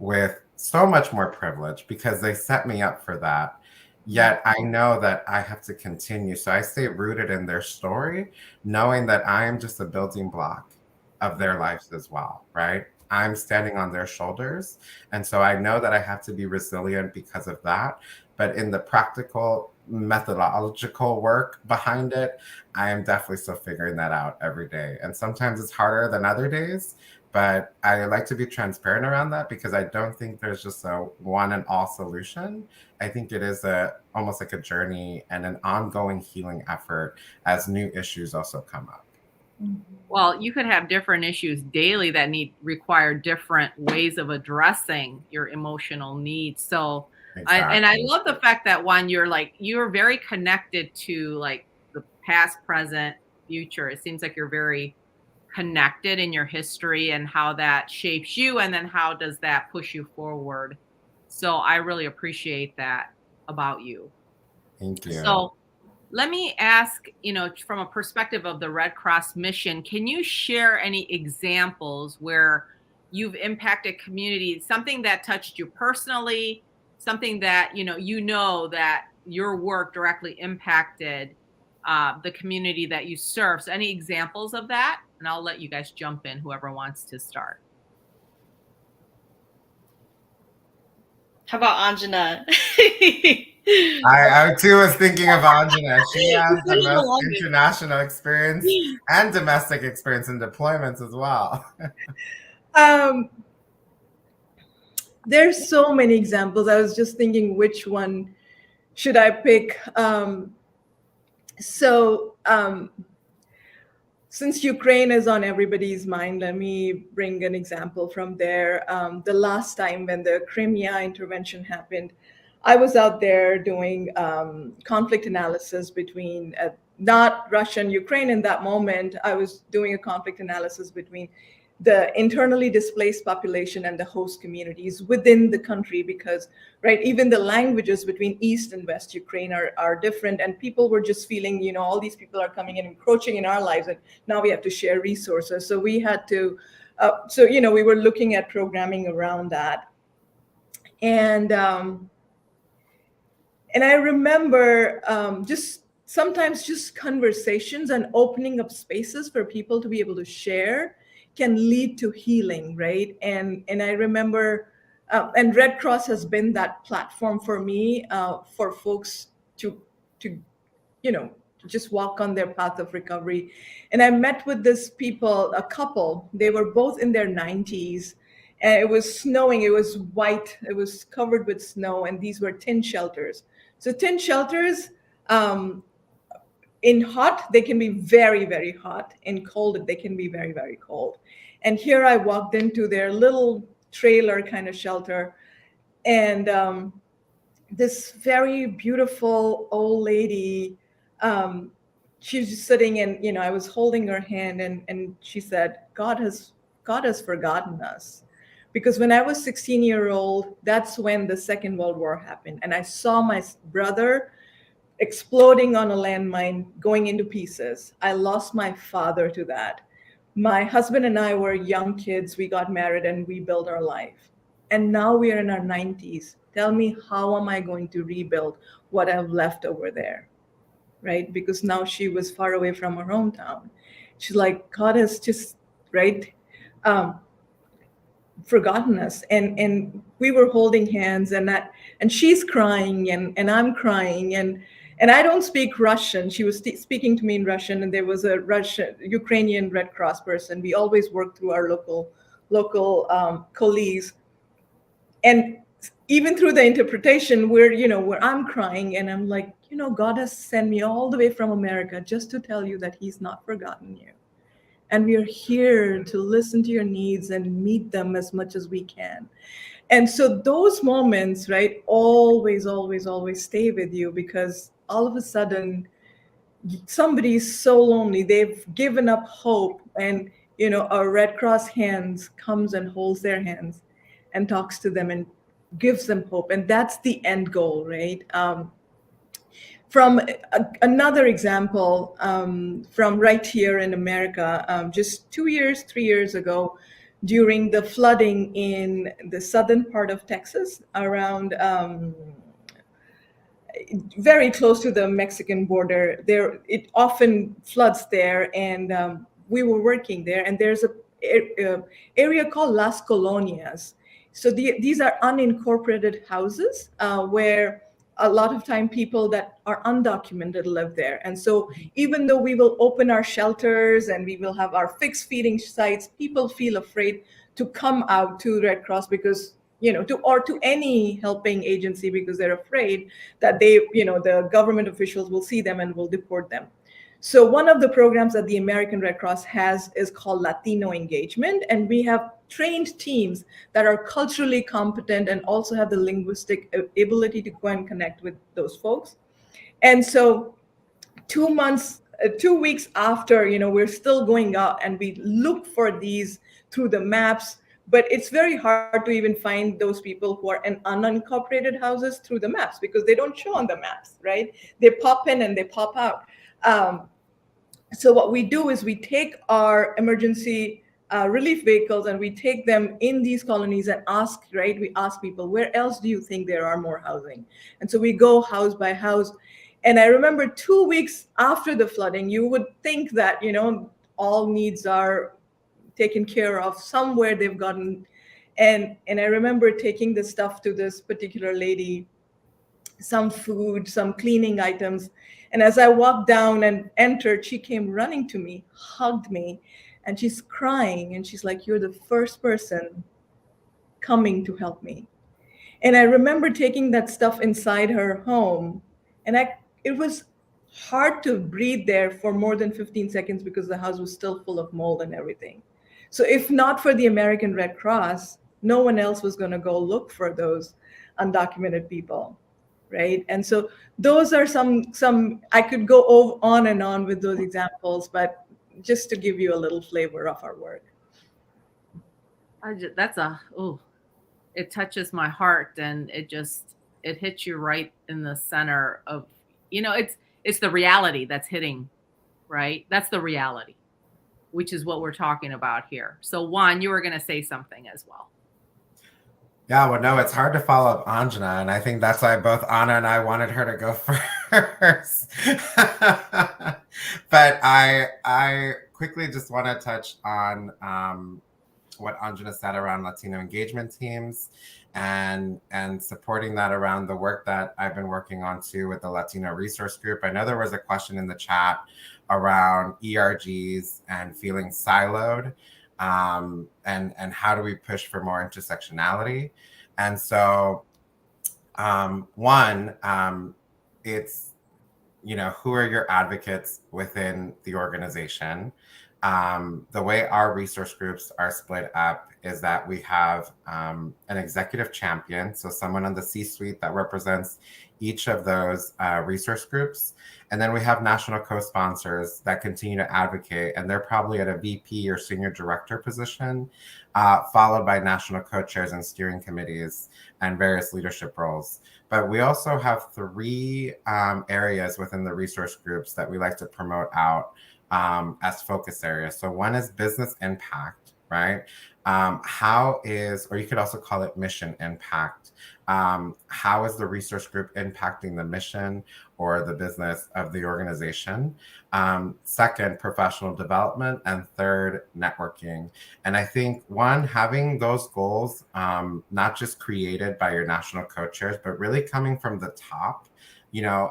with so much more privilege, because they set me up for that. Yet I know that I have to continue. So I stay rooted in their story, knowing that I am just a building block of their lives as well, right? I'm standing on their shoulders. And so I know that I have to be resilient because of that. But in the practical methodological work behind it, I am definitely still figuring that out every day. And sometimes it's harder than other days, but I like to be transparent around that because I don't think there's just a one and all solution. I think it is almost like a journey and an ongoing healing effort as new issues also come up. Well, you could have different issues daily that require different ways of addressing your emotional needs. So, Exactly. I love the fact that Juan, you're very connected to like the past, present, future. It seems like you're very connected in your history and how that shapes you, and then how does that push you forward. So I really appreciate that about you. Thank you. So let me ask, from a perspective of the Red Cross mission, can you share any examples where you've impacted community, something that touched you personally, something that, that your work directly impacted the community that you serve? So any examples of that? And I'll let you guys jump in, whoever wants to start. How about Anjana? I too was thinking of Anjana. She has the most international experience and domestic experience in deployments as well. There's so many examples. I was just thinking which one should I pick. Since Ukraine is on everybody's mind, let me bring an example from there. The last time when the Crimea intervention happened, I was out there doing conflict analysis between, not Russia and Ukraine in that moment. I was doing a conflict analysis between the internally displaced population and the host communities within the country, because, right, even the languages between East and West Ukraine are different. And people were just feeling, all these people are coming and encroaching in our lives, and now we have to share resources. So we had to, we were looking at programming around that. And I remember sometimes just conversations and opening up spaces for people to be able to share can lead to healing, right? And I remember, and Red Cross has been that platform for me, for folks to just walk on their path of recovery. And I met with this a couple, they were both in their 90s, and it was snowing, it was white, it was covered with snow, and these were tin shelters. So tin shelters, in hot, they can be very, very hot. In cold, they can be very, very cold. And here I walked into their little trailer kind of shelter, and this very beautiful old lady, she was just sitting, and I was holding her hand, and she said, God has forgotten us. Because when I was 16-year-old, that's when the Second World War happened. And I saw my brother exploding on a landmine, going into pieces. I lost my father to that. My husband and I were young kids. We got married and we built our life. And now we are in our 90s. Tell me, how am I going to rebuild what I've left over there? Right? Because now she was far away from her hometown. She's like, God has just, right? Forgotten us, and we were holding hands, and she's crying, and I'm crying, and I don't speak Russian. She was speaking to me in Russian, and there was a Ukrainian Red Cross person. We always work through our local colleagues, and even through the interpretation, where I'm crying, and I'm like, God has sent me all the way from America just to tell you that He's not forgotten you. And we are here to listen to your needs and meet them as much as we can. And so those moments, right, always, always, always stay with you, because all of a sudden somebody's so lonely, they've given up hope, and a Red Cross hands comes and holds their hands and talks to them and gives them hope. And that's the end goal, right? From another example, from right here in America, just 3 years ago, during the flooding in the southern part of Texas, around very close to the Mexican border, it often floods there, and we were working there, and there's area called Las Colonias. So these are unincorporated houses where a lot of time people that are undocumented live there. And so even though we will open our shelters and we will have our fixed feeding sites, people feel afraid to come out to Red Cross because, to any helping agency, because they're afraid that the government officials will see them and will deport them. So one of the programs that the American Red Cross has is called Latino Engagement, and we have trained teams that are culturally competent and also have the linguistic ability to go and connect with those folks. And so 2 weeks after, we're still going out and we look for these through the maps, but it's very hard to even find those people who are in unincorporated houses through the maps because they don't show on the maps, right? They pop in and they pop out. So what we do is we take our emergency relief vehicles and we take them in these colonies and ask, right? We ask people, where else do you think there are more housing? And so we go house by house. And I remember 2 weeks after the flooding, you would think that, all needs are taken care of. Somewhere they've gotten. And I remember taking the stuff to this particular lady, some food, some cleaning items. And as I walked down and entered, she came running to me, hugged me, and she's crying. And she's like, "You're the first person coming to help me." And I remember taking that stuff inside her home. And it was hard to breathe there for more than 15 seconds because the house was still full of mold and everything. So if not for the American Red Cross, no one else was going to go look for those undocumented people. Right. And so those are some I could go on and on with those examples, but just to give you a little flavor of our work. It touches my heart, and it hits you right in the center of, it's the reality that's hitting, right? That's the reality, which is what we're talking about here. So Juan, you were going to say something as well. Yeah, well, no, it's hard to follow up Anjana, and I think that's why both Anna and I wanted her to go first. But I quickly just want to touch on what Anjana said around Latino engagement teams and supporting that around the work that I've been working on too with the Latino Resource Group. I know there was a question in the chat around ERGs and feeling siloed. And how do we push for more intersectionality? And so, it's, who are your advocates within the organization? The way our resource groups are split up is that we have an executive champion, so someone on the C-suite that represents each of those resource groups. And then we have national co-sponsors that continue to advocate, and they're probably at a VP or senior director position, followed by national co-chairs and steering committees and various leadership roles. But we also have 3 areas within the resource groups that we like to promote out as focus areas. So one is business impact, right? How is, or you could also call it mission impact. How is the resource group impacting the mission or the business of the organization? Second, professional development. And third, networking. And I think having those goals, not just created by your national co-chairs, but really coming from the top,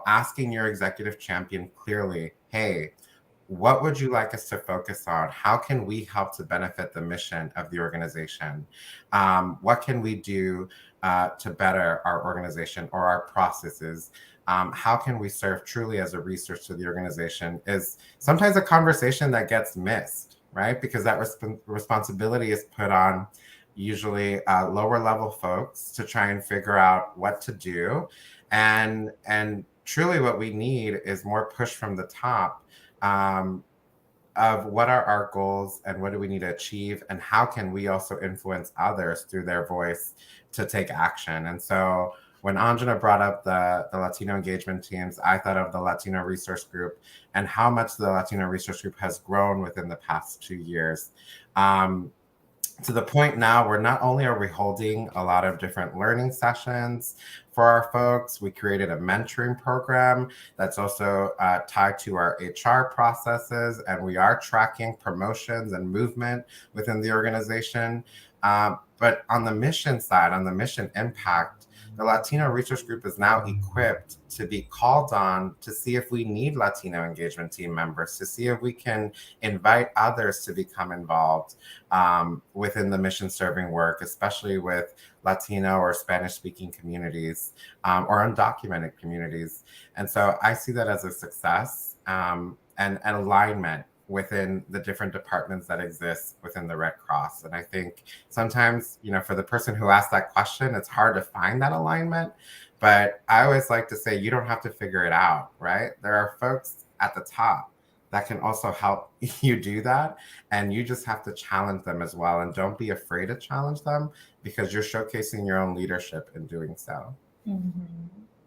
asking your executive champion clearly, hey, what would you like us to focus on? How can we help to benefit the mission of the organization? What can we do to better our organization or our processes? How can we serve truly as a resource to the organization is sometimes a conversation that gets missed, right? Because that responsibility is put on usually lower level folks to try and figure out what to do. And truly what we need is more push from the top of what are our goals and what do we need to achieve and how can we also influence others through their voice to take action. And so when Anjana brought up the Latino engagement teams, I thought of the Latino Resource Group and how much the Latino Resource Group has grown within the past 2 years. to the point now where not only are we holding a lot of different learning sessions for our folks, we created a mentoring program that's also tied to our HR processes, and we are tracking promotions and movement within the organization. But on the mission side, on the mission impact, the Latino Research Group is now equipped to be called on to see if we need Latino engagement team members, to see if we can invite others to become involved within the mission serving work, especially with Latino or Spanish speaking communities or undocumented communities. And so I see that as a success and alignment within the different departments that exist within the Red Cross. And I think sometimes, for the person who asked that question, it's hard to find that alignment. But I always like to say, you don't have to figure it out, right? There are folks at the top that can also help you do that. And you just have to challenge them as well. And don't be afraid to challenge them, because you're showcasing your own leadership in doing so. Mm-hmm.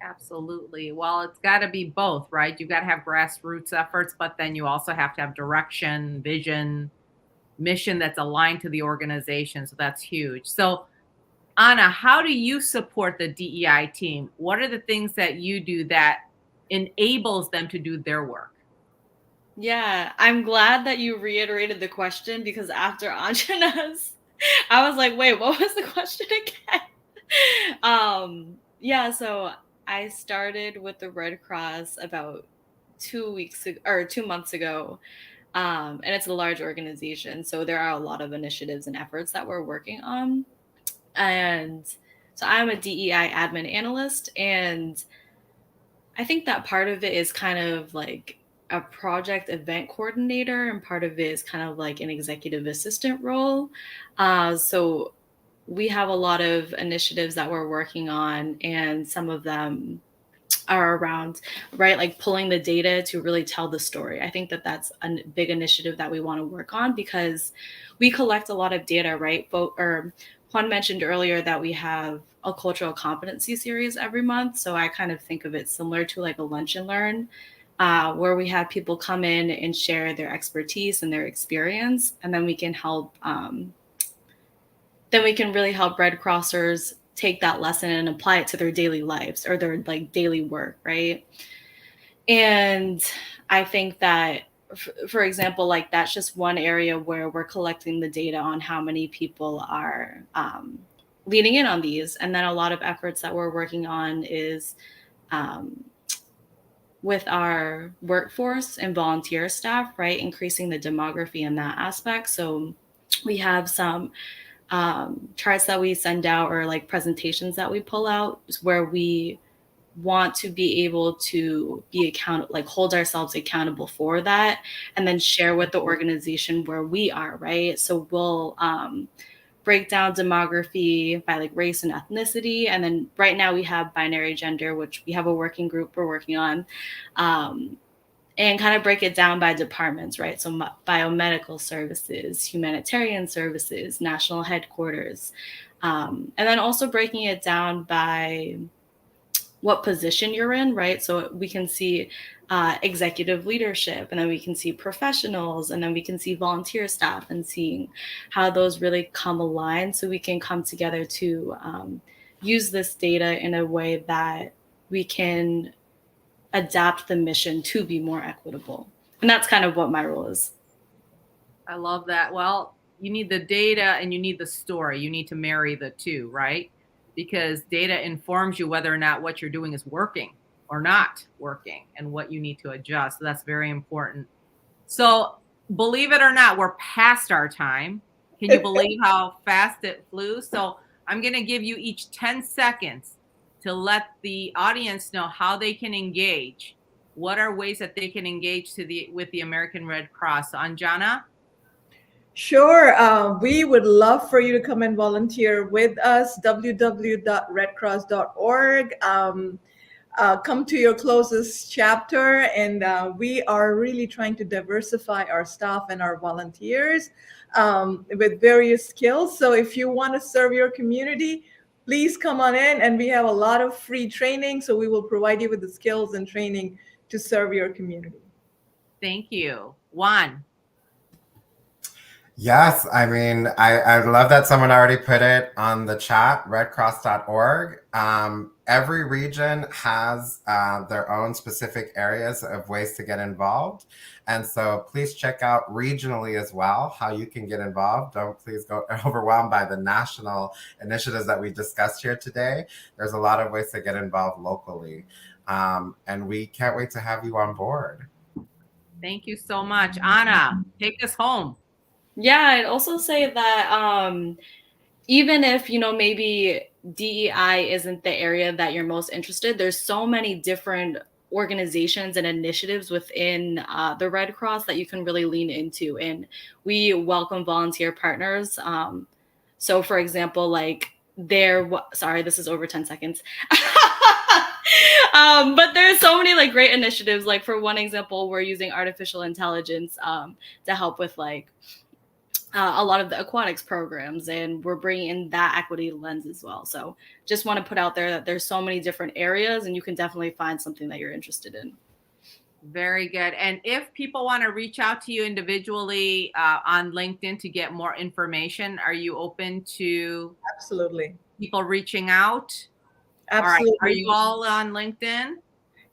Absolutely. Well, it's got to be both, right? You've got to have grassroots efforts, but then you also have to have direction, vision, mission that's aligned to the organization. So that's huge. So Anna, how do you support the DEI team? What are the things that you do that enables them to do their work? Yeah, I'm glad that you reiterated the question, because after Anjana's, I was like, wait, what was the question again? Yeah, so I started with the Red Cross about 2 months ago. And it's a large organization, so there are a lot of initiatives and efforts that we're working on. And so I'm a DEI admin analyst, and I think that part of it is kind of like a project event coordinator, and part of it is kind of like an executive assistant role. So we have a lot of initiatives that we're working on, and some of them are around, right, like pulling the data to really tell the story. I think that that's a big initiative that we want to work on, because we collect a lot of data, right? Juan mentioned earlier that we have a cultural competency series every month. So I kind of think of it similar to like a lunch and learn, where we have people come in and share their expertise and their experience, and then we can help. Then we can really help Red Crossers take that lesson and apply it to their daily lives or their like daily work, right? And I think that, for example, like that's just one area where we're collecting the data on how many people are leaning in on these. And then a lot of efforts that we're working on is with our workforce and volunteer staff, right? Increasing the demography in that aspect. So we have some charts that we send out, or like presentations that we pull out, where we want to be able to be hold ourselves accountable for that, and then share with the organization where we are, right? So we'll break down demography by like race and ethnicity, and then right now we have binary gender, which we have a working group we're working on, and kind of break it down by departments, right? So biomedical services, humanitarian services, national headquarters, and then also breaking it down by what position you're in, right? So we can see executive leadership, and then we can see professionals, and then we can see volunteer staff, and seeing how those really come aligned, so we can come together to use this data in a way that we can adapt the mission to be more equitable. And that's kind of what my role is. I love that. Well, you need the data and you need the story. You need to marry the two, right? Because data informs you whether or not what you're doing is working or not working, and what you need to adjust. So that's very important. So believe it or not, we're past our time. Can you believe how fast it flew? So I'm going to give you each 10 seconds to let the audience know how they can engage. What are ways that they can engage with the American Red Cross? So Anjana? Sure. We would love for you to come and volunteer with us. www.redcross.org. Come to your closest chapter, and we are really trying to diversify our staff and our volunteers with various skills. So if you want to serve your community, please come on in, and we have a lot of free training. So we will provide you with the skills and training to serve your community. Thank you. Juan? Yes, I mean, I love that someone already put it on the chat, redcross.org. Every region has their own specific areas of ways to get involved. And so please check out regionally as well how you can get involved. Don't please go overwhelmed by the national initiatives that we discussed here today. There's a lot of ways to get involved locally. And we can't wait to have you on board. Thank you so much. Anna, take us home. Yeah, I'd also say that even if, maybe DEI isn't the area that you're most interested, there's so many different organizations and initiatives within the Red Cross that you can really lean into. And we welcome volunteer partners. So for example, like sorry, this is over 10 seconds. But there's so many like great initiatives. Like for one example, we're using artificial intelligence to help with like a lot of the aquatics programs, and we're bringing in that equity lens as well. So just want to put out there that there's so many different areas and you can definitely find something that you're interested in. Very good. And if people want to reach out to you individually on LinkedIn to get more information, are you open to Absolutely. people reaching out? Absolutely. All right. Are you all on LinkedIn?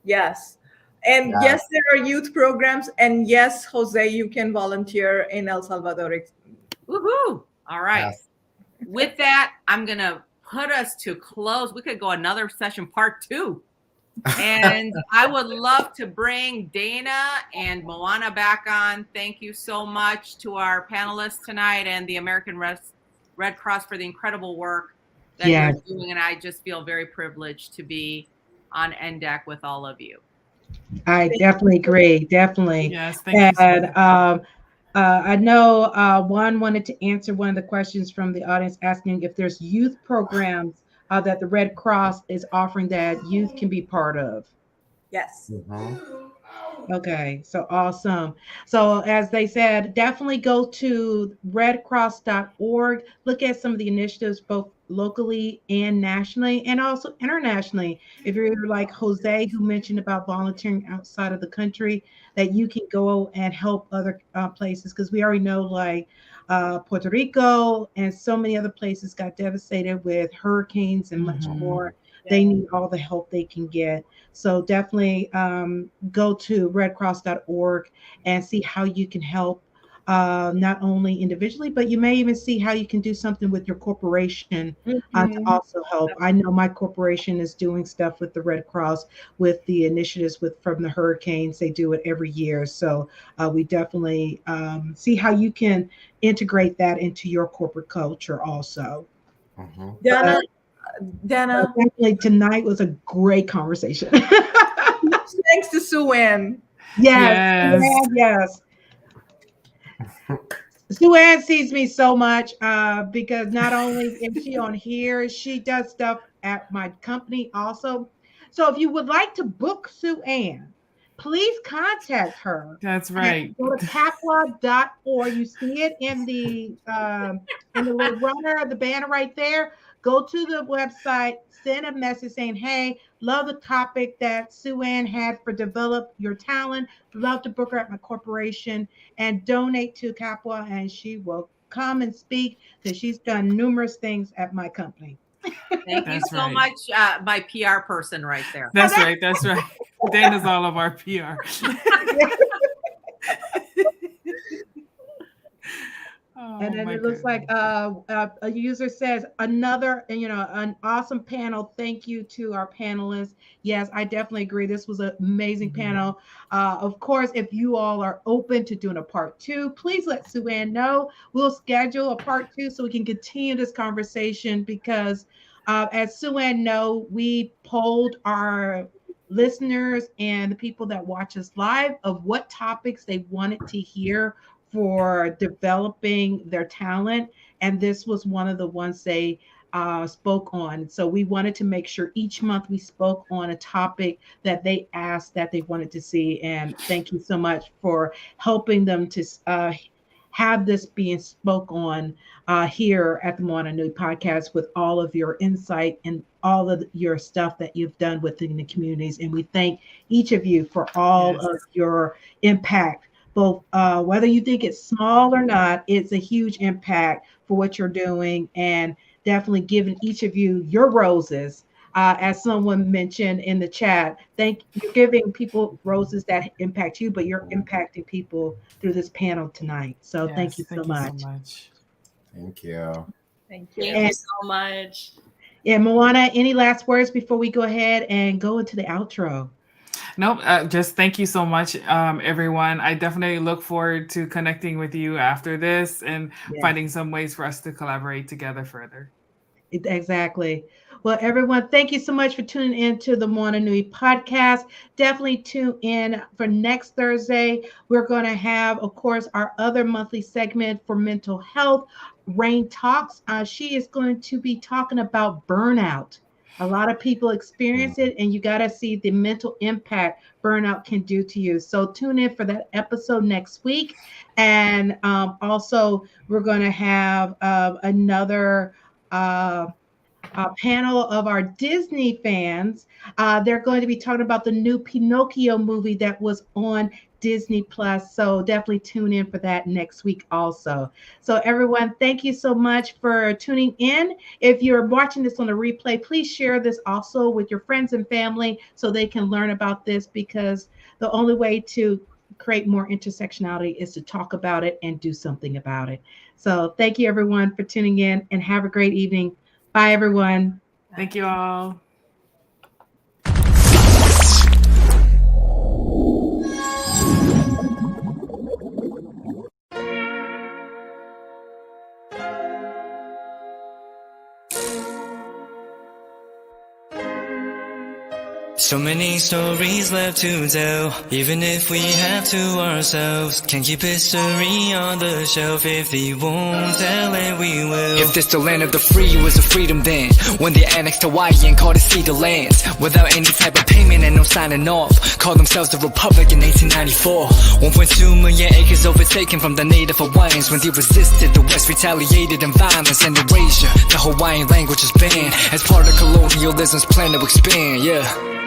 Yes. And yes, there are youth programs. And yes, Jose, you can volunteer in El Salvador. Woohoo. All right. Yes. With that, I'm going to put us to close. We could go another session, part 2. And I would love to bring Dana and Moana back on. Thank you so much to our panelists tonight and the American Red Cross for the incredible work that you're doing. And I just feel very privileged to be on NDEC with all of you. I definitely agree. Definitely. Yes, thank you. And I know Juan wanted to answer one of the questions from the audience asking if there's youth programs that the Red Cross is offering that youth can be part of. Yes. Mm-hmm. Okay, so awesome. So as they said, definitely go to redcross.org. Look at some of the initiatives both locally and nationally and also internationally. If you're like Jose, who mentioned about volunteering outside of the country, that you can go and help other places, because we already know like Puerto Rico and so many other places got devastated with hurricanes and much more. They need all the help they can get. So definitely go to redcross.org and see how you can help, not only individually, but you may even see how you can do something with your corporation to also help. I know my corporation is doing stuff with the Red Cross with the initiatives from the hurricanes. They do it every year. So we definitely see how you can integrate that into your corporate culture also. Dana, Definitely tonight was a great conversation. Thanks to Sue-Ann. Yes. Sue-Ann sees me so much because not only is she on here, she does stuff at my company also. So if you would like to book Sue-Ann, please contact her. That's right. Go to CAPAW.org. You see it in the little runner, the banner right there. Go to the website, send a message saying, hey, love the topic that Sue-Ann had for Develop Your Talent. Love to book her at my corporation and donate to CAPAW, and she will come and speak because she's done numerous things at my company. Thank you so much, my PR person right there. That's right. Dana's all of our PR. And then it looks like a user says another, an awesome panel. Thank you to our panelists. Yes, I definitely agree. This was an amazing panel. Of course, if you all are open to doing a part 2, please let Sue-Ann know. We'll schedule a part 2 so we can continue this conversation because as Sue-Ann know, we polled our listeners and the people that watch us live of what topics they wanted to hear for developing their talent. And this was one of the ones they spoke on. So we wanted to make sure each month we spoke on a topic that they asked that they wanted to see. And thank you so much for helping them to have this being spoke on here at the Moana Nui Podcast with all of your insight and all of your stuff that you've done within the communities. And we thank each of you for all of your impact both whether you think it's small or not, it's a huge impact for what you're doing, and definitely giving each of you your roses. As someone mentioned in the chat, you're giving people roses that impact you, but you're impacting people through this panel tonight. So Yes, thank you so much. Thank you. Thank you. Thank you so much. Yeah, Moana, any last words before we go ahead and go into the outro? Nope. Just thank you so much, everyone. I definitely look forward to connecting with you after this and finding some ways for us to collaborate together further. Exactly. Well, everyone, thank you so much for tuning in to the Moana Nui podcast. Definitely tune in for next Thursday. We're going to have, of course, our other monthly segment for mental health, Rain Talks. She is going to be talking about burnout. A lot of people experience it, and you got to see the mental impact burnout can do to you. So tune in for that episode next week. And also, we're going to have another panel of our Disney fans. They're going to be talking about the new Pinocchio movie that was on Disney Plus. So definitely tune in for that next week also. So everyone, thank you so much for tuning in. If you're watching this on a replay, please share this also with your friends and family so they can learn about this, because the only way to create more intersectionality is to talk about it and do something about it. So thank you everyone for tuning in, and have a great evening. Bye everyone. Thank you all. So many stories left to tell, even if we have to ourselves. Can't keep history on the shelf. If we won't tell it, we will. If this the land of the free, was a freedom then, when they annexed Hawaii and called it Cedar Lands, without any type of payment and no signing off, called themselves the Republic in 1894. 1.2 million acres overtaken from the native Hawaiians. When they resisted, the West retaliated in violence and erasure. The Hawaiian language is banned as part of colonialism's plan to expand,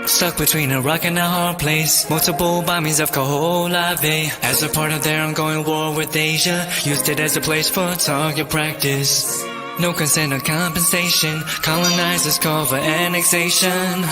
Stuck between a rock and a hard place. Multiple bombings of Kaho'olawe as a part of their ongoing war with Asia. Used it as a place for target practice. No consent or compensation. Colonizers call for annexation.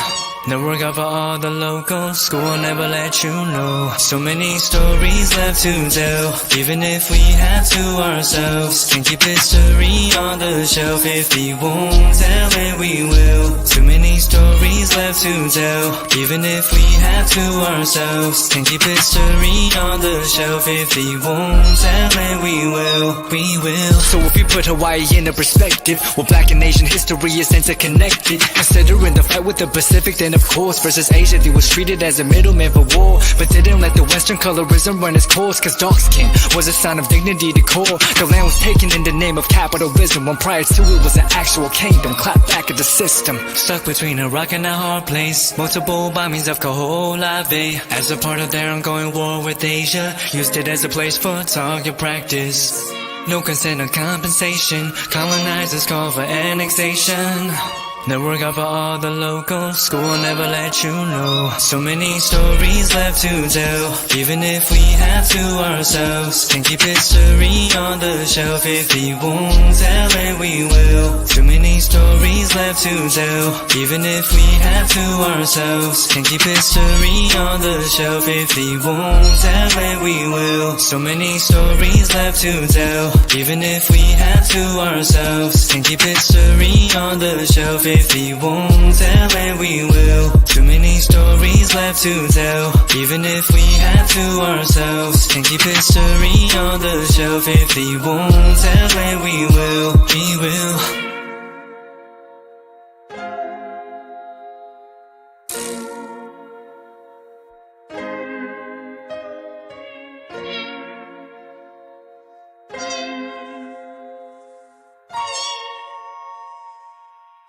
No work out for all the locals. School will never let you know. So many stories left to tell, even if we have to ourselves. Can't keep history on the shelf. If we won't tell it, we will. Too many stories left to tell, even if we have to ourselves. Can't keep history on the shelf. If we won't tell it, we will. We will. So if you put Hawaii in a perspective, well, Black and Asian history is interconnected. Considering the fight with the Pacific, then of course, versus Asia, they was treated as a middleman for war, but didn't let the Western colorism run its course, cause dark skin was a sign of dignity to core. The land was taken in the name of capitalism, when prior to it was an actual kingdom. Clap back at the system. Stuck between a rock and a hard place. Multiple bombings of Kaho'olawe as a part of their ongoing war with Asia. Used it as a place for target practice. No consent or compensation. Colonizers call for annexation. No work out for all the locals. School will never let you know. So many stories left to tell, even if we have to ourselves. Can't keep history on the shelf. If we won't tell it, we will. Too many stories left to tell, even if we have to ourselves. Can't keep history on the shelf. If we won't tell it, we will. So many stories left to tell, even if we have to ourselves. Can't keep history on the shelf. If we won't tell it, we will. Too many stories left to tell, even if we have to ourselves. Can't keep history on the shelf. If we won't tell it, we will. We will.